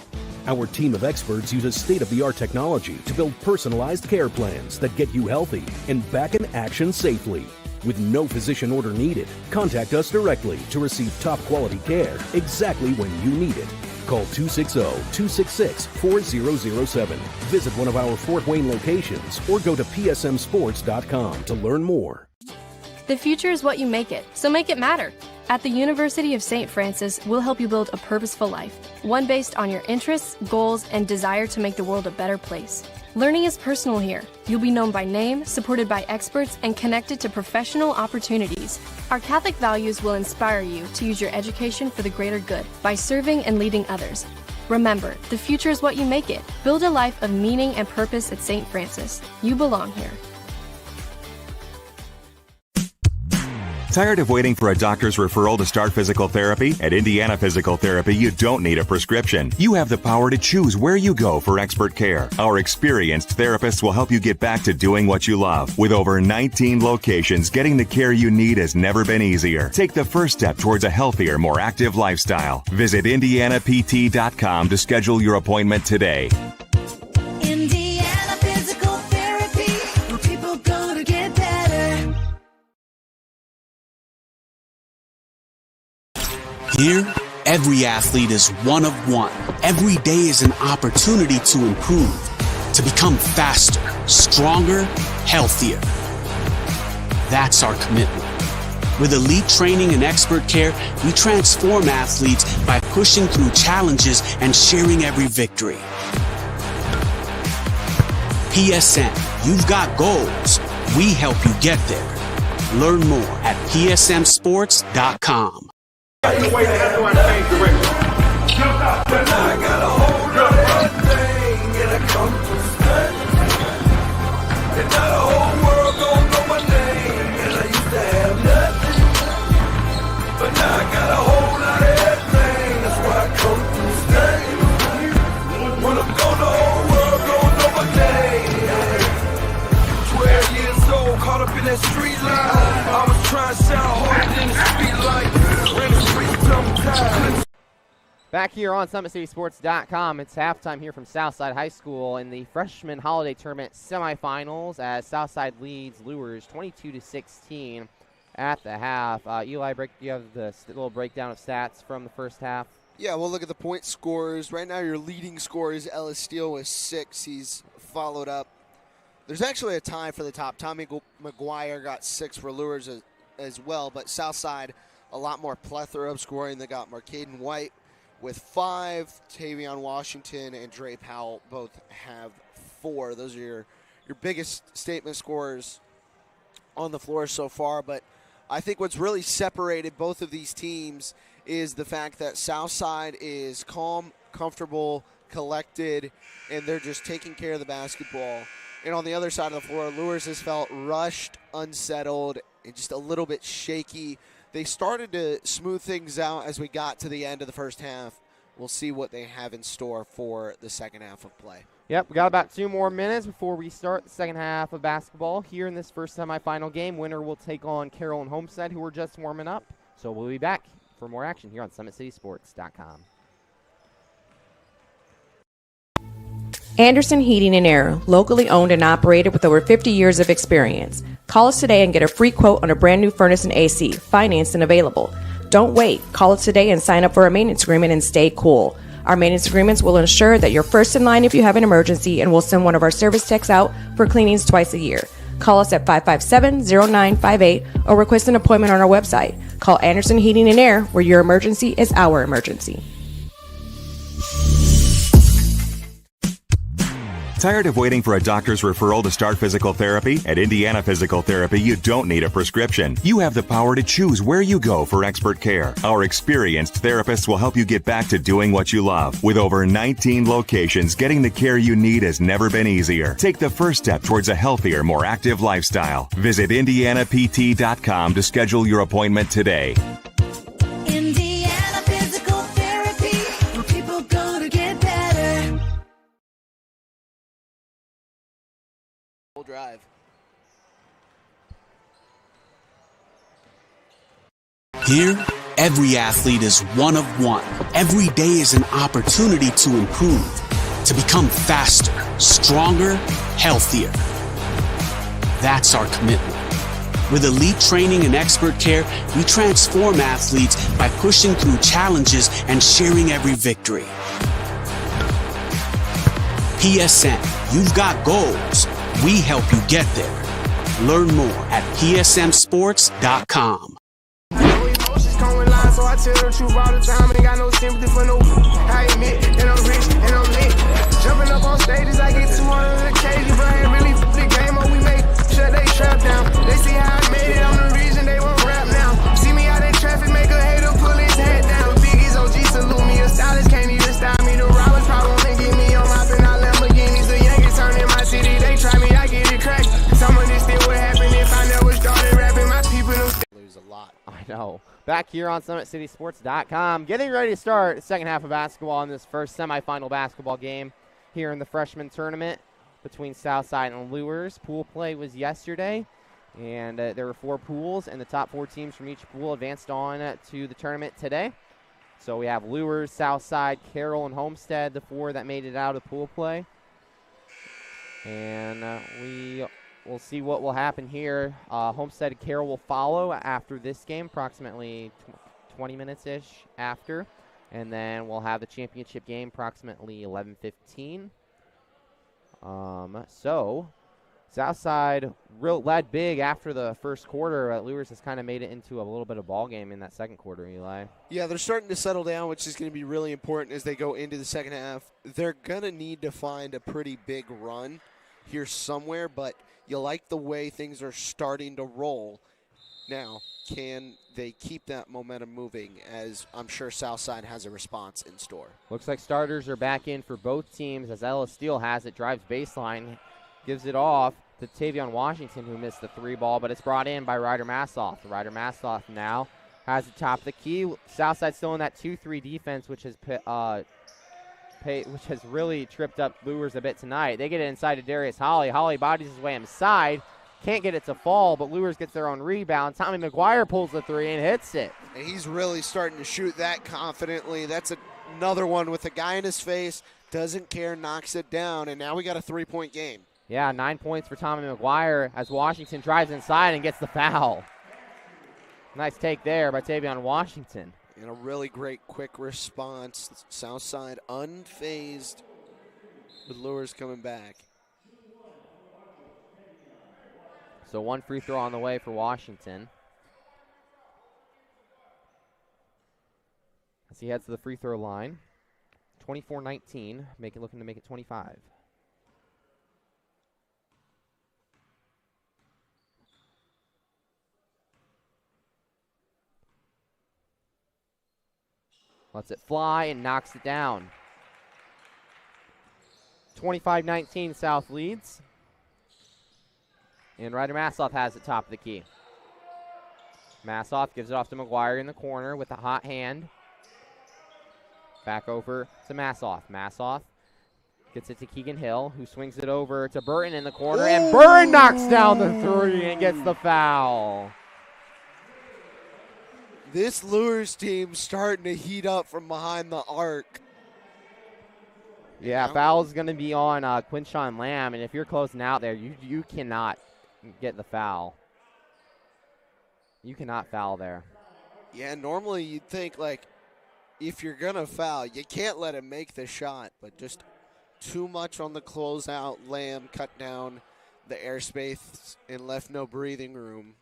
Our team of experts uses state-of-the-art technology to build personalized care plans that get you healthy and back in action safely. With no physician order needed, contact us directly to receive top-quality care exactly when you need it. Call 260-266-4007. Visit one of our Fort Wayne locations or go to psmsports.com to learn more. The future is what you make it, so make it matter. At the University of St. Francis, we'll help you build a purposeful life, one based on your interests, goals, and desire to make the world a better place. Learning is personal here. You'll be known by name, supported by experts, and connected to professional opportunities. Our Catholic values will inspire you to use your education for the greater good by serving and leading others. Remember, the future is what you make it. Build a life of meaning and purpose at St. Francis. You belong here. Tired of waiting for a doctor's referral to start physical therapy? At Indiana Physical Therapy, you don't need a prescription. You have the power to choose where you go for expert care. Our experienced therapists will help you get back to doing what you love. With over 19 locations, getting the care you need has never been easier. Take the first step towards a healthier, more active lifestyle. Visit IndianaPT.com to schedule your appointment today. Indiana Physical Therapy, where people go to get better. Here, every athlete is one of one. Every day is an opportunity to improve, to become faster, stronger, healthier. That's our commitment. With elite training and expert care, we transform athletes by pushing through challenges and sharing every victory. PSM, you've got goals. We help you get there. Learn more at psmsports.com. I got a hold of everything and I come to stay. And now the whole world gon' know my name. And I used to have nothing, but now I got a whole lot of everything. That's why I come to stay. When I'm gone, the whole world gon' know my name. 12 years old, caught up in that street life. I was trying to sound harder than the street light. Ran the street sometimes. Back here on SummitCitySports.com, it's halftime here from Southside High School in the Freshman Holiday Tournament semifinals as Southside leads Lures 22-16 at the half. Eli, you have the little breakdown of stats from the first half. Yeah, we'll look at the point scores. Right now, your leading scorer is Ellis Steele with 6. He's followed up. There's actually a tie for the top. Tommy McGuire got 6 for Lures as well, but Southside, a lot more plethora of scoring. They got Marcaden White with 5. Tavion Washington and Dre Powell both have 4. Those are your biggest statement scorers on the floor so far. But I think what's really separated both of these teams is the fact that Southside is calm, comfortable, collected, and they're just taking care of the basketball. And on the other side of the floor, Lures has felt rushed, unsettled, and just a little bit shaky. They started to smooth things out as we got to the end of the first half. We'll see what they have in store for the second half of play. Yep, we got about 2 more minutes before we start the second half of basketball. Here in this first semifinal game, winner will take on Carroll and Homestead, who are just warming up. So we'll be back for more action here on SummitCitySports.com. Anderson Heating and Air, locally owned and operated with over 50 years of experience. Call us today and get a free quote on a brand new furnace and AC, financed and available. Don't wait. Call us today and sign up for a maintenance agreement and stay cool. Our maintenance agreements will ensure that you're first in line if you have an emergency, and we'll send one of our service techs out for cleanings twice a year. Call us at 557-0958 or request an appointment on our website. Call Anderson Heating and Air, where your emergency is our emergency. Tired of waiting for a doctor's referral to start physical therapy? At Indiana Physical Therapy, you don't need a prescription. You have the power to choose where you go for expert care. Our experienced therapists will help you get back to doing what you love. With over 19 locations, getting the care you need has never been easier. Take the first step towards a healthier, more active lifestyle. Visit IndianaPT.com to schedule your appointment today. Indiana Physical Therapy, where people go to get better. Drive. Here, every athlete is one of one. Every day is an opportunity to improve, to become faster, stronger, healthier. That's our commitment. With elite training and expert care, we transform athletes by pushing through challenges and sharing every victory. PSN, you've got goals. We help you get there. Learn more at psmsports.com. Emotions come with lies, so I tell the truth all the time. Ain't got no sympathy for no. I admit that I'm rich and I'm lit. Jumping up on stages, I get 200 in the cage. But I ain't really the game up. We make sure they trap down. They see how I made it. I'm the reason they won't rap now. See me out in traffic, make a hater pull his head down. Biggie's OG salute me. A stylist can't even style me. The robbers probably wanna get me on my pin. I Lamborghinis. The youngest turn in my city. They try me, I get it cracked. Some of this still would happen if I never started rapping. My people don't lose a lot. I know. Back here on SummitCitySports.com, getting ready to start the second half of basketball in this first semifinal basketball game here in the freshman tournament between Southside and Lures. Pool play was yesterday, and there were 4 pools, and the top 4 teams from each pool advanced on to the tournament today. So we have Lures, Southside, Carroll, and Homestead, the 4 that made it out of pool play. And we'll see what will happen here. Homestead and Carroll will follow after this game, approximately 20 minutes-ish after. And then we'll have the championship game approximately 11:15. So Southside led big after the first quarter. Lures has kind of made it into a little bit of ball game in that second quarter, Eli. Yeah, they're starting to settle down, which is going to be really important as they go into the second half. They're going to need to find a pretty big run here somewhere, but you like the way things are starting to roll. Now, can they keep that momentum moving, as I'm sure Southside has a response in store? Looks like starters are back in for both teams as Ellis Steele has it, drives baseline, gives it off to Tavion Washington, who missed the 3 ball, but it's brought in by Ryder Massoff. Ryder Massoff now has the top of the key. Southside still in that 2-3 defense, which has really tripped up Lures a bit tonight. They get it inside to Darius Holly. Holly bodies his way inside. Can't get it to fall, but Lures gets their own rebound. Tommy McGuire pulls the 3 and hits it. And he's really starting to shoot that confidently. That's Another one with a guy in his face, doesn't care, knocks it down, and now we got a 3-point game. Yeah, 9 points for Tommy McGuire as Washington drives inside and gets the foul. Nice take there by Tavion Washington. And a really great quick response. Southside unfazed with Lures coming back. So 1 free throw on the way for Washington. As he heads to the free throw line. 24-19, looking to make it 25. Lets it fly and knocks it down. 25-19, South leads. And Ryder Massoff has it top of the key. Massoff gives it off to McGuire in the corner with a hot hand. Back over to Massoff. Massoff gets it to Keegan Hill, who swings it over to Burton in the corner. And Burton knocks down the three and gets the foul. This Lures team starting to heat up from behind the arc. Yeah, foul's going to be on Quinshawn Lamb, and if you're closing out there, you cannot get the foul. You cannot foul there. Yeah, normally you'd think, like, if you're going to foul, you can't let him make the shot, but just too much on the closeout. Lamb cut down the airspace and left no breathing room.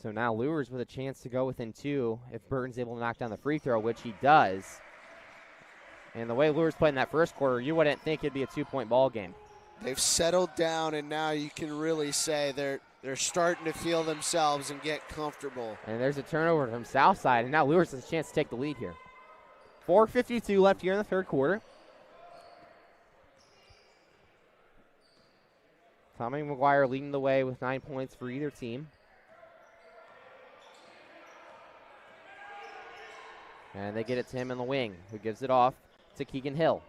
So now Lures with a chance to go within 2 if Burton's able to knock down the free throw, which he does. And the way Lures played in that first quarter, you wouldn't think it'd be a 2-point ball game. They've settled down, and now you can really say they're starting to feel themselves and get comfortable. And there's a turnover from Southside, and now Lures has a chance to take the lead here. 4:52 left here in the third quarter. Tommy McGuire leading the way with 9 points for either team. And they get it to him in the wing, who gives it off to Keegan Hill.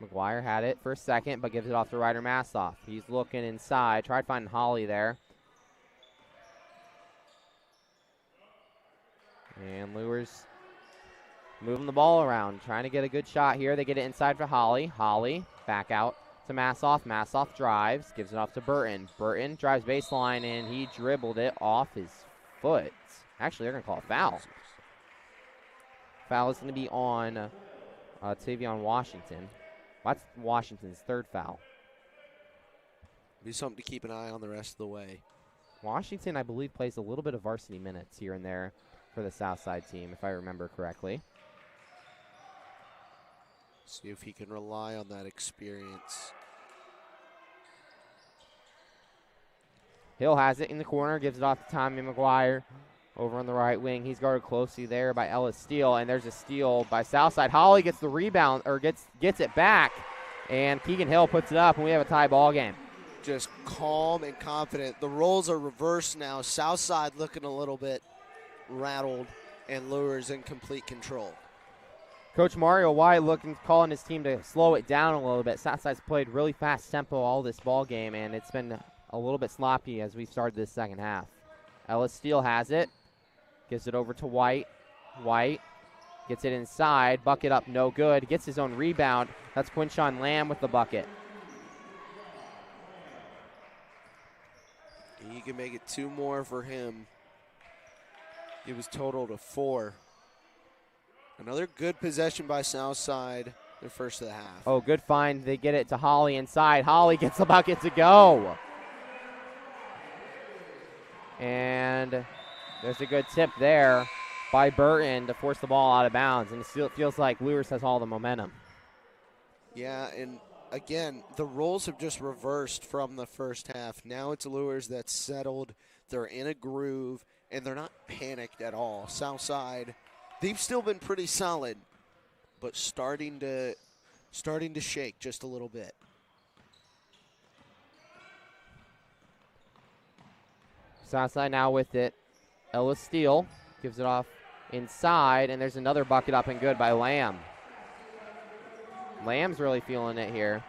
McGuire had it for a second, but gives it off to Ryder Massoff. He's looking inside, tried finding Holly there. And Lures moving the ball around, trying to get a good shot here. They get it inside for Holly. Holly back out to Massoff. Massoff drives, gives it off to Burton. Burton drives baseline, and he dribbled it off his foot. Actually, they're going to call a foul. Foul is going to be on Tavion Washington. That's Washington's third foul. Be something to keep an eye on the rest of the way. Washington, I believe, plays a little bit of varsity minutes here and there for the Southside team, if I remember correctly. See if he can rely on that experience. Hill has it in the corner, gives it off to Tommy McGuire. Over on the right wing, he's guarded closely there by Ellis Steele, and there's a steal by Southside. Holly gets the rebound, or gets it back, and Keegan Hill puts it up, and we have a tie ball game. Just calm and confident. The roles are reversed now. Southside looking a little bit rattled, and Lures in complete control. Coach Mario White calling his team to slow it down a little bit. Southside's played really fast tempo all this ball game, and it's been a little bit sloppy as we started this second half. Ellis Steele has it. Gives it over to White. White gets it inside. Bucket up, no good. Gets his own rebound. That's Quinshawn Lamb with the bucket. You can make it 2 more for him. It was total to 4. Another good possession by Southside, the first of the half. Oh, good find. They get it to Holly inside. Holly gets the bucket to go. And there's a good tip there by Burton to force the ball out of bounds. And it feels like Lures has all the momentum. Yeah, and again, the roles have just reversed from the first half. Now it's Lures that's settled. They're in a groove, and they're not panicked at all. Southside, they've still been pretty solid, but starting to shake just a little bit. Southside now with it. Ellis Steele gives it off inside, and there's another bucket up and good by Lamb. Lamb's really feeling it here.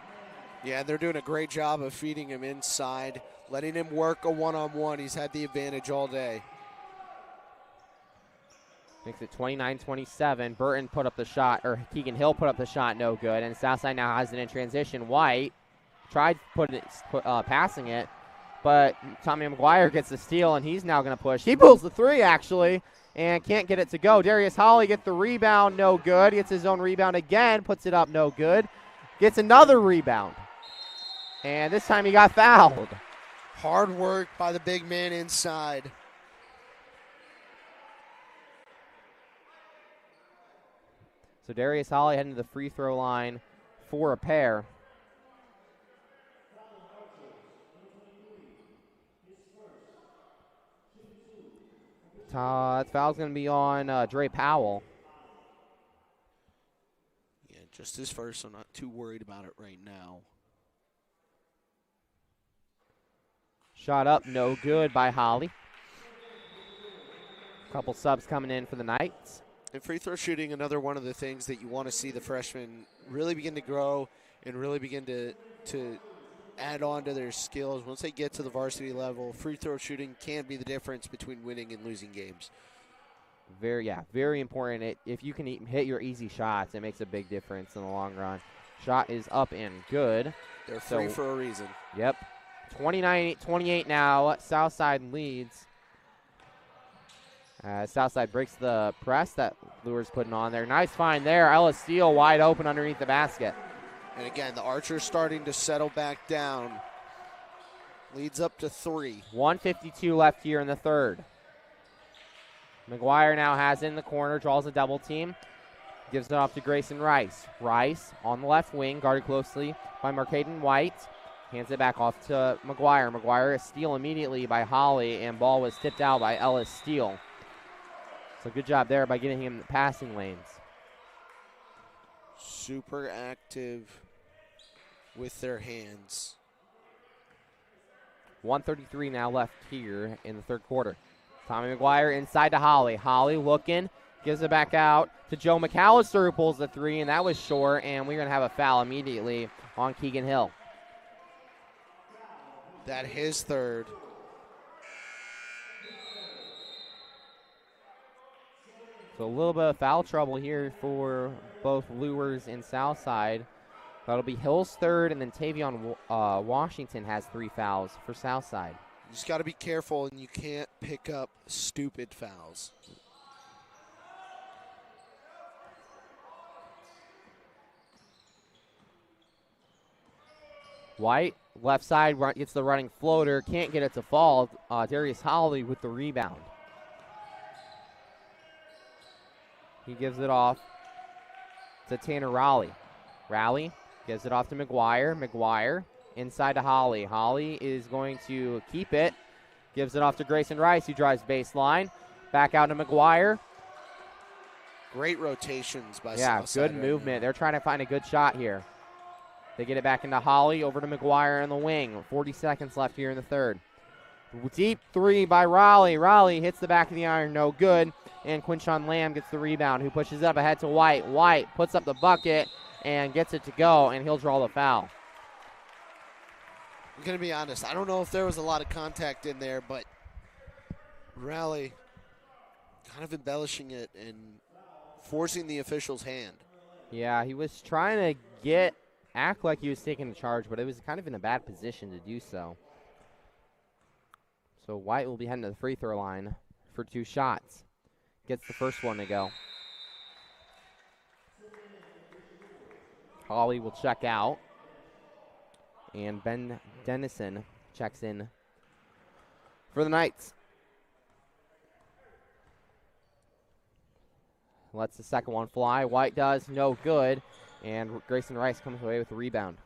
Yeah, they're doing a great job of feeding him inside, letting him work a one-on-one. He's had the advantage all day. Makes it 29-27. Burton put up the shot, or Keegan Hill put up the shot, no good. And Southside now has it in transition. White tried passing it, but Tommy McGuire gets the steal, and he's now going to push. He pulls the three, actually, and can't get it to go. Darius Holly gets the rebound, no good. Gets his own rebound again, puts it up, no good. Gets another rebound, and this time he got fouled. Hard work by the big man inside. So Darius Holly heading to the free throw line for a pair. That foul's going to be on Dre Powell. Yeah, just his first, so I'm not too worried about it right now. Shot up, no good by Holly. Couple subs coming in for the Knights. And free throw shooting, another one of the things that you want to see the freshmen really begin to grow and really begin to add on to their skills. Once they get to the varsity level, free throw shooting can be the difference between winning and losing games. Very important. If you can hit your easy shots, it makes a big difference in the long run. Shot is up and good. They're free for a reason. Yep. 29-28 now. Southside leads. Southside breaks the press that Lure's putting on there. Nice find there. Ellis Steele wide open underneath the basket. And again, the Archers starting to settle back down. Leads up to 3. 1:52 left here in the third. McGuire now has it in the corner, draws a double team. Gives it off to Grayson Rice. Rice on the left wing, guarded closely by Marcaden White. Hands it back off to McGuire. McGuire is steal immediately by Holly, and ball was tipped out by Ellis Steele. So good job there by getting him in the passing lanes. Super active with their hands. 1:33 now left here in the third quarter. Tommy McGuire inside to Holly. Holly looking, gives it back out to Joe McAllister, who pulls the three, and that was short, and we're going to have a foul immediately on Keegan Hill. That his third. So a little bit of foul trouble here for both Lures and Southside. That'll be Hill's third, and then Tavion Washington has 3 fouls for Southside. You just got to be careful, and you can't pick up stupid fouls. White, left side, gets the running floater. Can't get it to fall. Darius Holly with the rebound. He gives it off to Tanner Raleigh. Raleigh gives it off to McGuire. McGuire inside to Holly. Holly is going to keep it. Gives it off to Grayson Rice, who drives baseline. Back out to McGuire. Great rotations by Yeah, Southside good right movement. now. They're trying to find a good shot here. They get it back into Holly, over to McGuire in the wing. 40 seconds left here in the third. Deep three by Raleigh. Raleigh hits the back of the iron, no good. And Quinshon Lamb gets the rebound, who pushes it up ahead to White. White puts up the bucket and gets it to go, and he'll draw the foul. I'm going to be honest. I don't know if there was a lot of contact in there, but Raleigh kind of embellishing it and forcing the official's hand. Yeah, he was trying to act like he was taking the charge, but it was kind of in a bad position to do so. So White will be heading to the free throw line for 2 shots. Gets the first one to go. Holly will check out. And Ben Dennison checks in for the Knights. Lets the second one fly. White does, no good. And Grayson Rice comes away with the rebound.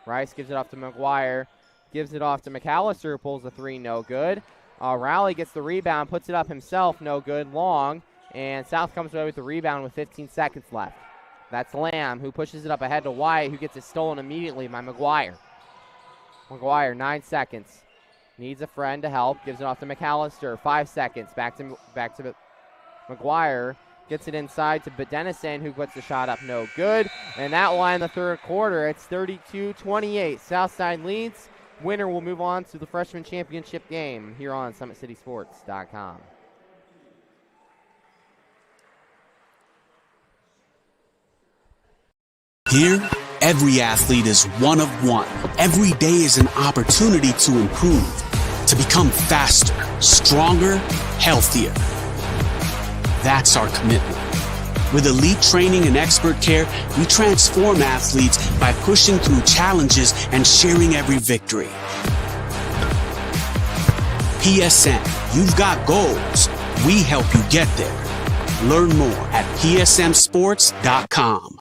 Rice gives it off to McGuire. Gives it off to McAllister, who pulls the three, no good. Raleigh gets the rebound, puts it up himself, no good, long. And South comes away with the rebound with 15 seconds left. That's Lamb, who pushes it up ahead to White, who gets it stolen immediately by McGuire. McGuire, 9 seconds. Needs a friend to help, gives it off to McAllister, 5 seconds. Back to McGuire. Gets it inside to Dennison, who puts the shot up, no good. And that will end the third quarter. It's 32-28. Southside leads. Winner will move on to the freshman championship game here on SummitCitySports.com. Here, every athlete is one of one. Every day is an opportunity to improve, to become faster, stronger, healthier. That's our commitment. With elite training and expert care, we transform athletes by pushing through challenges and sharing every victory. PSN, you've got goals. We help you get there. Learn more at psmsports.com.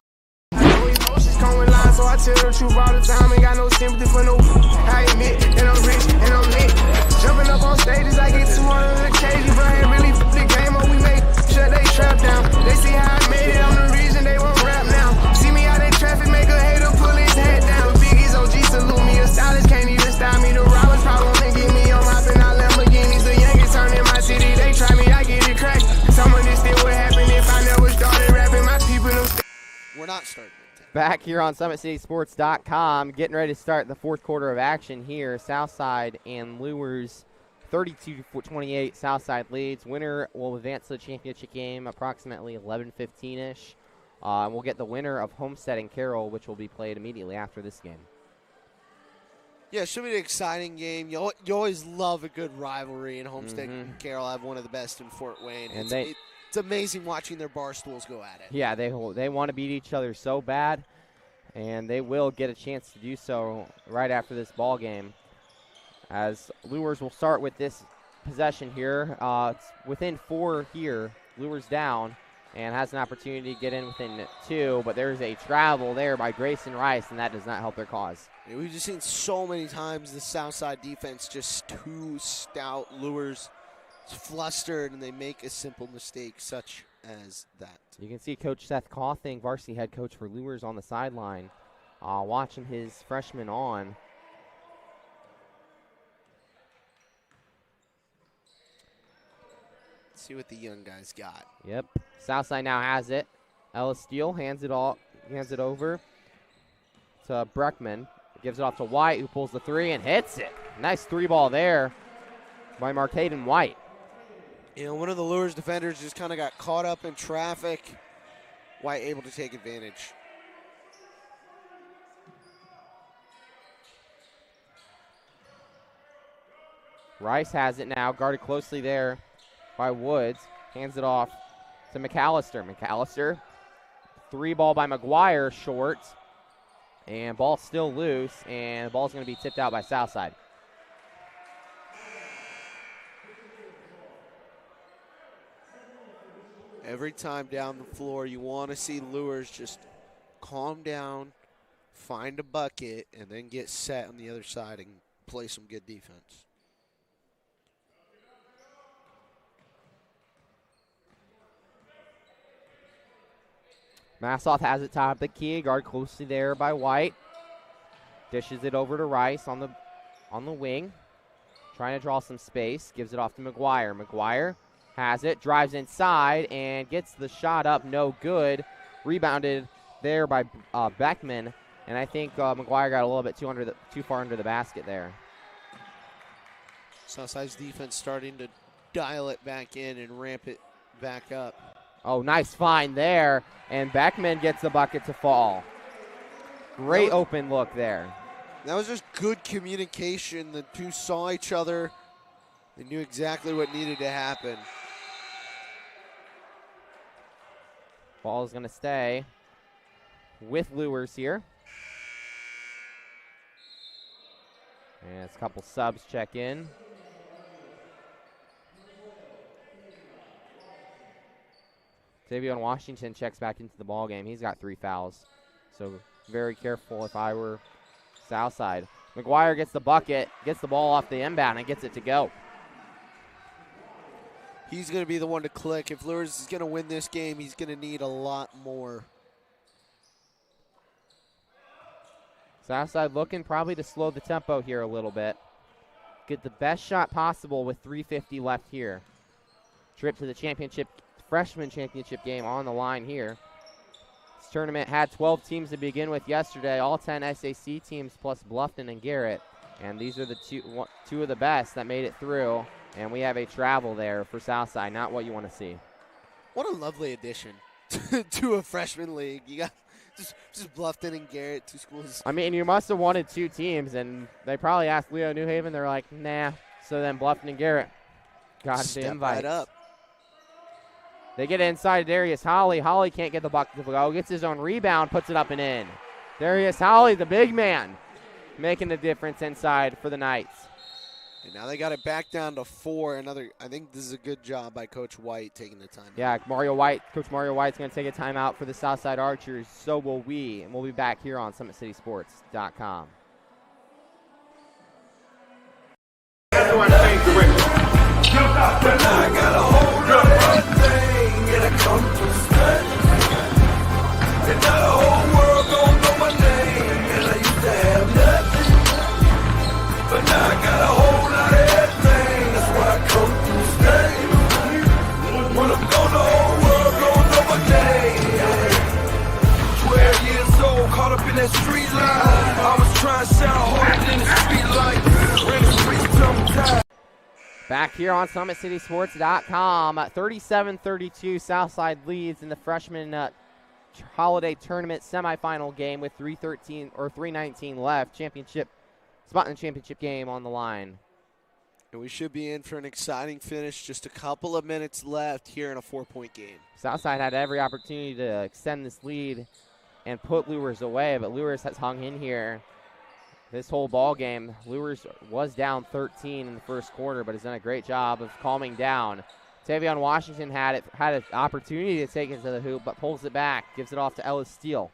So I tell the truth all the time, ain't got no sympathy for no. I admit that I'm rich and I'm lit. Jumping up on stages, I get 200 occasions, bro. Ain't really the game on we make. Shut they trap down. They see how I made it, I'm the reason they won't rap now. See me out in traffic, make a hater pull his head down. Biggie's OG salute me, a stylist can't even style me. The robbers probably wanna get me on hopping out Lamborghinis. The youngest turn in my city, they try me, I get it cracked. Some of this still would happen if I never started rapping. My people don't. We're not starting. Back here on SummitCitySports.com, getting ready to start the fourth quarter of action here. Southside and Lures 32-28. Southside leads. Winner will advance to the championship game approximately 11:15-ish. We'll get the winner of Homestead and Carroll, which will be played immediately after this game. Yeah, it should be an exciting game. You always love a good rivalry, and Homestead and Carroll have one of the best in Fort Wayne. And it's amazing watching their bar stools go at it. Yeah, they want to beat each other so bad, and they will get a chance to do so right after this ball game. As Lures will start with this possession here. It's within 4 here. Lures down and has an opportunity to get in within 2, but there's a travel there by Grayson Rice, and that does not help their cause. Yeah, we've just seen so many times the Southside defense just too stout. Lures flustered, and they make a simple mistake such as that. You can see Coach Seth Cawthing, varsity head coach for Lures, on the sideline, watching his freshmen on. Let's see what the young guys got. Yep. Southside now has it. Ellis Steele hands it over to Breckman. Gives it off to White, who pulls the 3 and hits it. Nice 3-ball there by Marcaden White. You know, one of the Lures defenders just kind of got caught up in traffic. White able to take advantage. Rice has it now, guarded closely there by Woods. Hands it off to McAllister. McAllister, 3-ball by McGuire, short. And ball still loose, and the ball's going to be tipped out by Southside. Every time down the floor, you want to see Lures just calm down, find a bucket, and then get set on the other side and play some good defense. Massoff has it top of the key, guard closely there by White. Dishes it over to Rice on the wing. Trying to draw some space, gives it off to McGuire. McGuire has it, drives inside, and gets the shot up, no good. Rebounded there by Beckman, and I think McGuire got a little bit too far under the basket there. Southside's defense starting to dial it back in and ramp it back up. Oh, nice find there, and Beckman gets the bucket to fall. Great open look there. That was just good communication. The two saw each other. They knew exactly what needed to happen. Ball is going to stay with Lures here. And a couple subs check in. Tavion Washington checks back into the ball game. He's got 3 fouls. So very careful if I were Southside. McGuire gets the bucket, gets the ball off the inbound, and gets it to go. He's going to be the one to click. If Lures is going to win this game, he's going to need a lot more. Southside looking probably to slow the tempo here a little bit. Get the best shot possible with 3:50 left here. Trip to the freshman championship game on the line here. This tournament had 12 teams to begin with yesterday, all 10 SAC teams plus Bluffton and Garrett. And these are the two of the best that made it through. And we have a travel there for Southside, not what you want to see. What a lovely addition to a freshman league. You got just Bluffton and Garrett, two schools. I mean, you must have wanted two teams, and they probably asked Leo New Haven. They're like, nah. So then Bluffton and Garrett got the invite. Right up. They get inside Darius Holly. Holly can't get the bucket to go. Gets his own rebound, puts it up and in. Darius Holly, the big man, making the difference inside for the Knights. And now they got it back down to 4. I think this is a good job by Coach White taking the time. Yeah, Coach Mario White's going to take a timeout for the Southside Archers. So will we. And we'll be back here on SummitCitySports.com. Back here on SummitCitySports.com, 37-32, Southside leads in the freshman holiday tournament semifinal game with 3:19 left. Spot in the championship game on the line. And we should be in for an exciting finish. Just a couple of minutes left here in a 4-point game. Southside had every opportunity to extend this lead and put Lures away, but Lures has hung in here this whole ball game. Lures was down 13 in the first quarter, but has done a great job of calming down. Tavion Washington had an opportunity to take it to the hoop, but pulls it back, gives it off to Ellis Steele.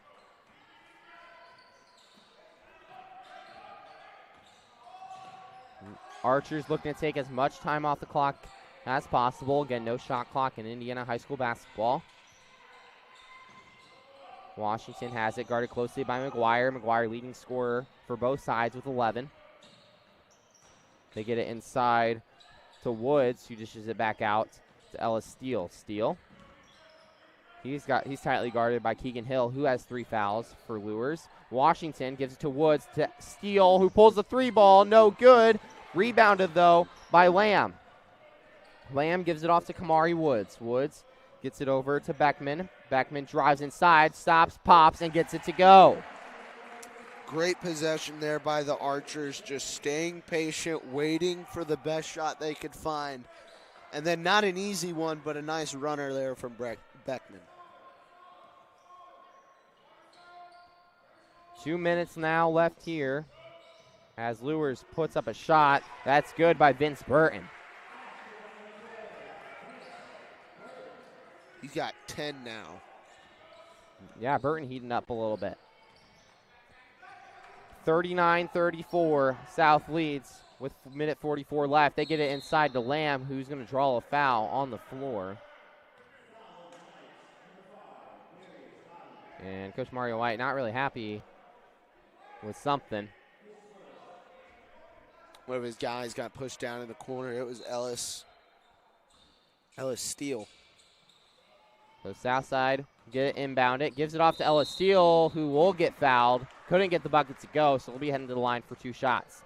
Archers looking to take as much time off the clock as possible. Again, no shot clock in Indiana high school basketball. Washington has it guarded closely by McGuire. McGuire leading scorer for both sides with 11. They get it inside to Woods, who dishes it back out to Ellis Steele. Steele. He's tightly guarded by Keegan Hill, who has 3 fouls for Lures. Washington gives it to Woods to Steele, who pulls the 3 ball. No good. Rebounded, though, by Lamb. Lamb gives it off to Kamari Woods. Woods gets it over to Beckman. Beckman drives inside, stops, pops, and gets it to go. Great possession there by the Archers, just staying patient, waiting for the best shot they could find. And then not an easy one, but a nice runner there from Beckman. 2 minutes now left here as Lures puts up a shot. That's good by Vince Burton. He's got 10 now. Yeah, Burton heating up a little bit. 39-34, South leads with minute 44 left. They get it inside to Lamb, who's going to draw a foul on the floor. And Coach Mario White not really happy with something. One of his guys got pushed down in the corner. It was Ellis Steele. So Southside get it, inbound it, gives it off to Ellis Steele, who will get fouled. Couldn't get the bucket to go, so we'll be heading to the line for 2 shots.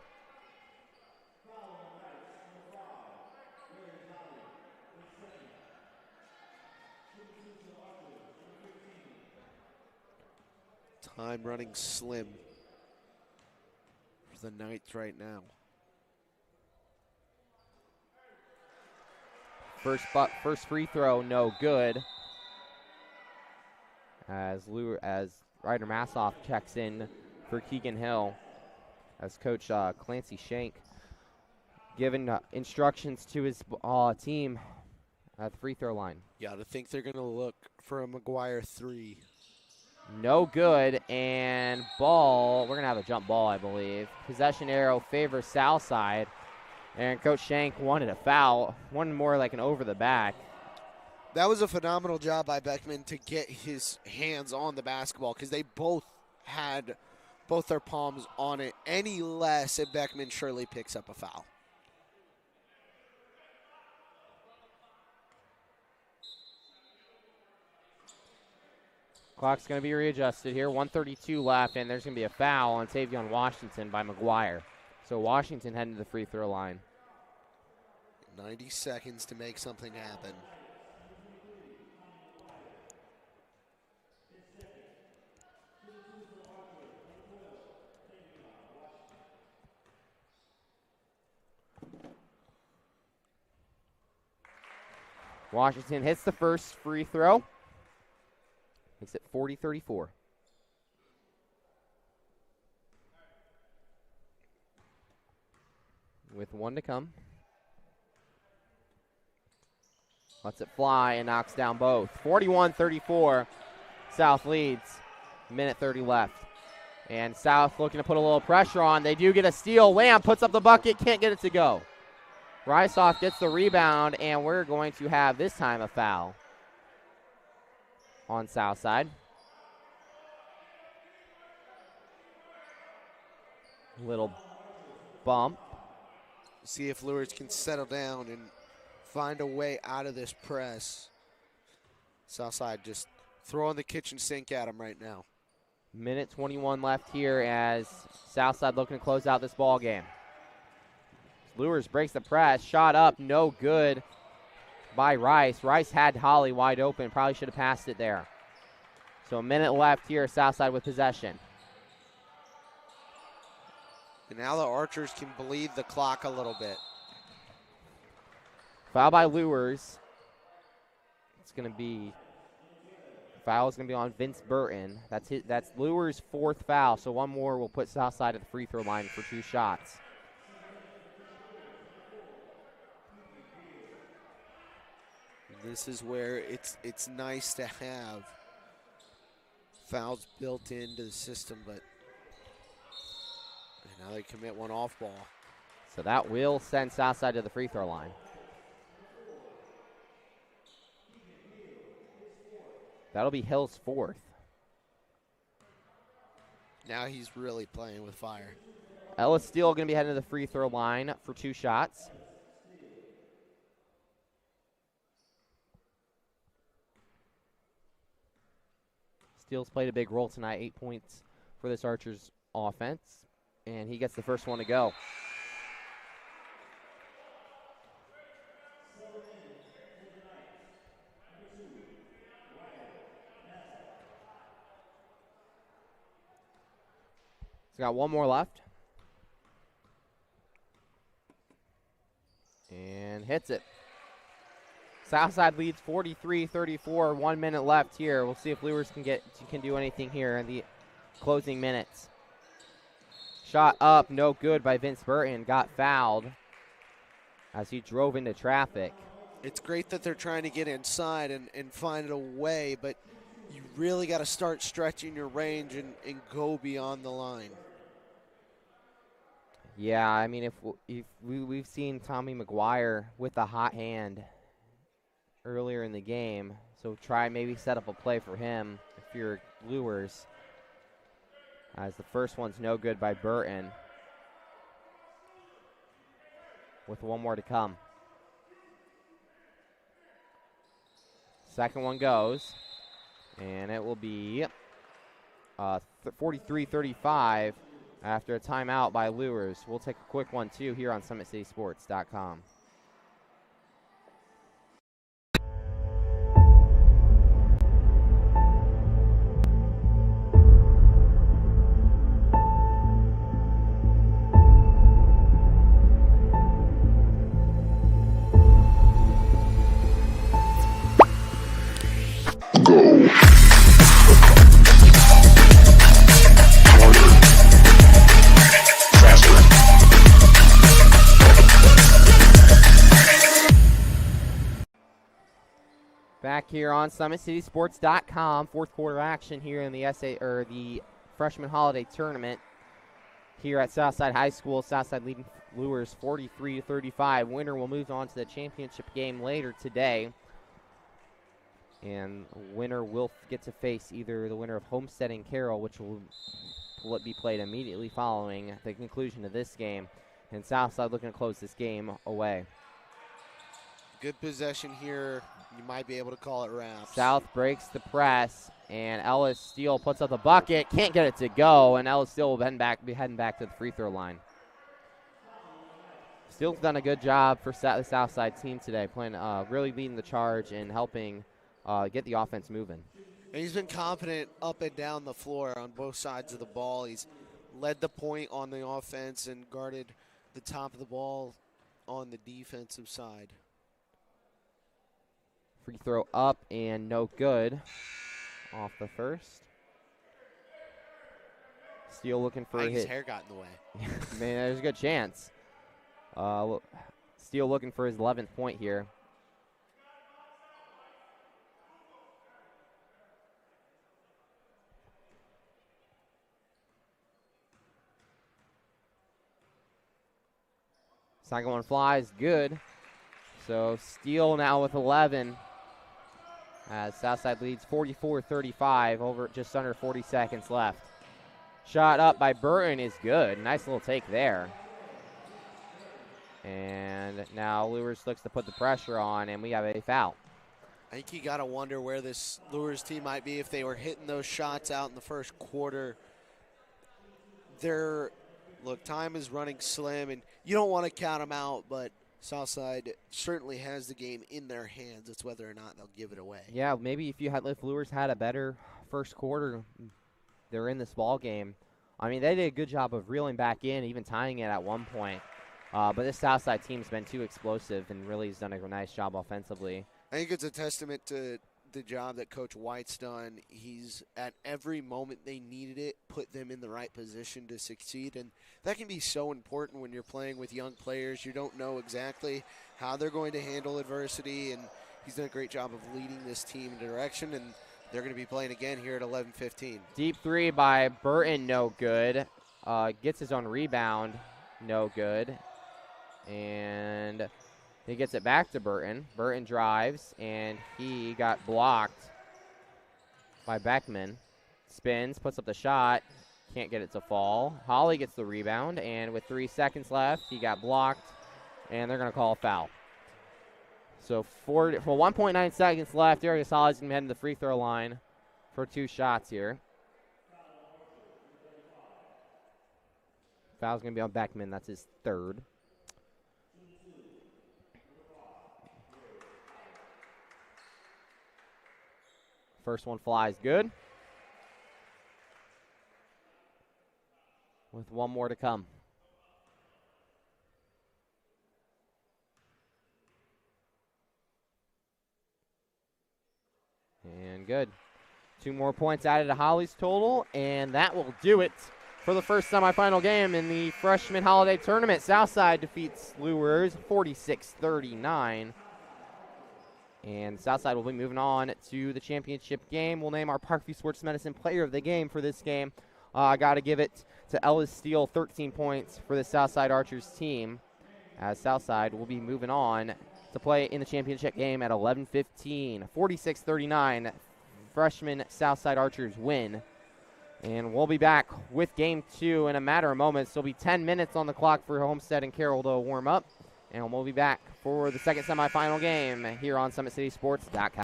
Time running slim for the Knights right now. First free throw, no good. As Ryder Massoff checks in for Keegan Hill, as Coach Clancy Shank giving instructions to his team at the free throw line. Yeah, I think they're going to look for a McGuire 3. No good, and ball. We're going to have a jump ball, I believe. Possession arrow favors Southside, and Coach Shank wanted a foul, one more like an over the back. That was a phenomenal job by Beckman to get his hands on the basketball because they both had both their palms on it. Any less, and Beckman surely picks up a foul. Clock's going to be readjusted here. 1:32 left, and there's going to be a foul on Tavion Washington by McGuire. So Washington heading to the free throw line. 90 seconds to make something happen. Washington hits the first free throw. Makes it 40-34. With 1 to come. Lets it fly and knocks down both. 41-34. South leads. Minute 30 left. And South looking to put a little pressure on. They do get a steal. Lamb puts up the bucket. Can't get it to go. Ryshoff gets the rebound, and we're going to have this time a foul on Southside. Little bump. See if Lures can settle down and find a way out of this press. Southside just throwing the kitchen sink at him right now. Minute 21 left here as Southside looking to close out this ball game. Lures breaks the press, shot up, no good by Rice. Rice had Holly wide open, probably should have passed it there. So a minute left here, Southside with possession. And now the Archers can bleed the clock a little bit. Foul by Lures. It's going to be, foul is going to be on Vince Burton. That's Lures' 4th foul, so one more will put Southside at the free throw line for 2 shots. This is where it's nice to have fouls built into the system, but now they commit one off ball. So that will send Southside to the free throw line. That'll be Hill's 4th. Now he's really playing with fire. Ellis Steele going to be heading to the free throw line for 2 shots. Steele's played a big role tonight, 8 points for this Archers offense, and he gets the first one to go. He's got one more left. And hits it. Southside leads 43-34, 1 minute left here. We'll see if Lures can do anything here in the closing minutes. Shot up, no good by Vince Burton. Got fouled as he drove into traffic. It's great that they're trying to get inside and find a way, but you really got to start stretching your range and go beyond the line. Yeah, I mean, if we've seen Tommy McGuire with a hot hand earlier in the game, so try maybe set up a play for him if you're Lures. As the first one's no good by Burton. With one more to come. Second one goes, and it will be 43-35 after a timeout by Lures. We'll take a quick one, too, here on SummitCitySports.com. Back here on SummitCitySports.com, 4th quarter action here in the Freshman Holiday Tournament here at Southside High School. Southside leading Lures 43-35. Winner will move on to the championship game later today. And winner will get to face either the winner of Homestead and Carroll, which will be played immediately following the conclusion of this game. And Southside looking to close this game away. Good possession here. You might be able to call it wraps. South breaks the press, and Ellis Steele puts up the bucket. Can't get it to go, and Ellis Steele will be heading back to the free throw line. Steele's done a good job for the Southside team today, playing, really leading the charge and helping get the offense moving. And he's been confident up and down the floor on both sides of the ball. He's led the point on the offense and guarded the top of the ball on the defensive side. Free throw up and no good off the first. Steele looking for a His hit. hair got in the way. Man, there's a good chance. Steele looking for his 11th point here. Second one flies, good. So Steele now with 11 as Southside leads 44-35, over just under 40 seconds left. Shot up by Burton is good. Nice little take there. And now Lures looks to put the pressure on, and we have a foul. I think you got to wonder where this Lures team might be if they were hitting those shots out in the first quarter. Look, time is running slim, and you don't want to count them out, but Southside certainly has the game in their hands. It's whether or not they'll give it away. Yeah, maybe if Lures had a better first quarter, they're in this ball game. I mean, they did a good job of reeling back in, even tying it at one point. But this Southside team's been too explosive and really has done a nice job offensively. I think it's a testament to the job that Coach White's done. He's, at every moment they needed it, put them in the right position to succeed. And that can be so important when you're playing with young players. You don't know exactly how they're going to handle adversity. And he's done a great job of leading this team in direction. And they're going to be playing again here at 11:15. Deep three by Burton, no good. Gets his own rebound, no good. And he gets it back to Burton. Burton drives, and he got blocked by Beckman. Spins, puts up the shot, can't get it to fall. Holly gets the rebound, and with 3 seconds left, he got blocked, and they're going to call a foul. So for 1.9 seconds left, Darius Holly's going to head to the free throw line for 2 shots here. Foul's going to be on Beckman. That's his third. First one flies good. With one more to come. And good. 2 more points added to Holly's total, and that will do it for the first semifinal game in the Freshman Holiday Tournament. Southside defeats Lures 46-39. And Southside will be moving on to the championship game. We'll name our Parkview Sports Medicine player of the game for this game. I got to give it to Ellis Steele, 13 points for the Southside Archers team, as Southside will be moving on to play in the championship game at 11:15. 46-39, freshman Southside Archers win. And we'll be back with game 2 in a matter of moments. There'll be 10 minutes on the clock for Homestead and Carroll to warm up. And we'll be back for the second semifinal game here on SummitCitySports.com.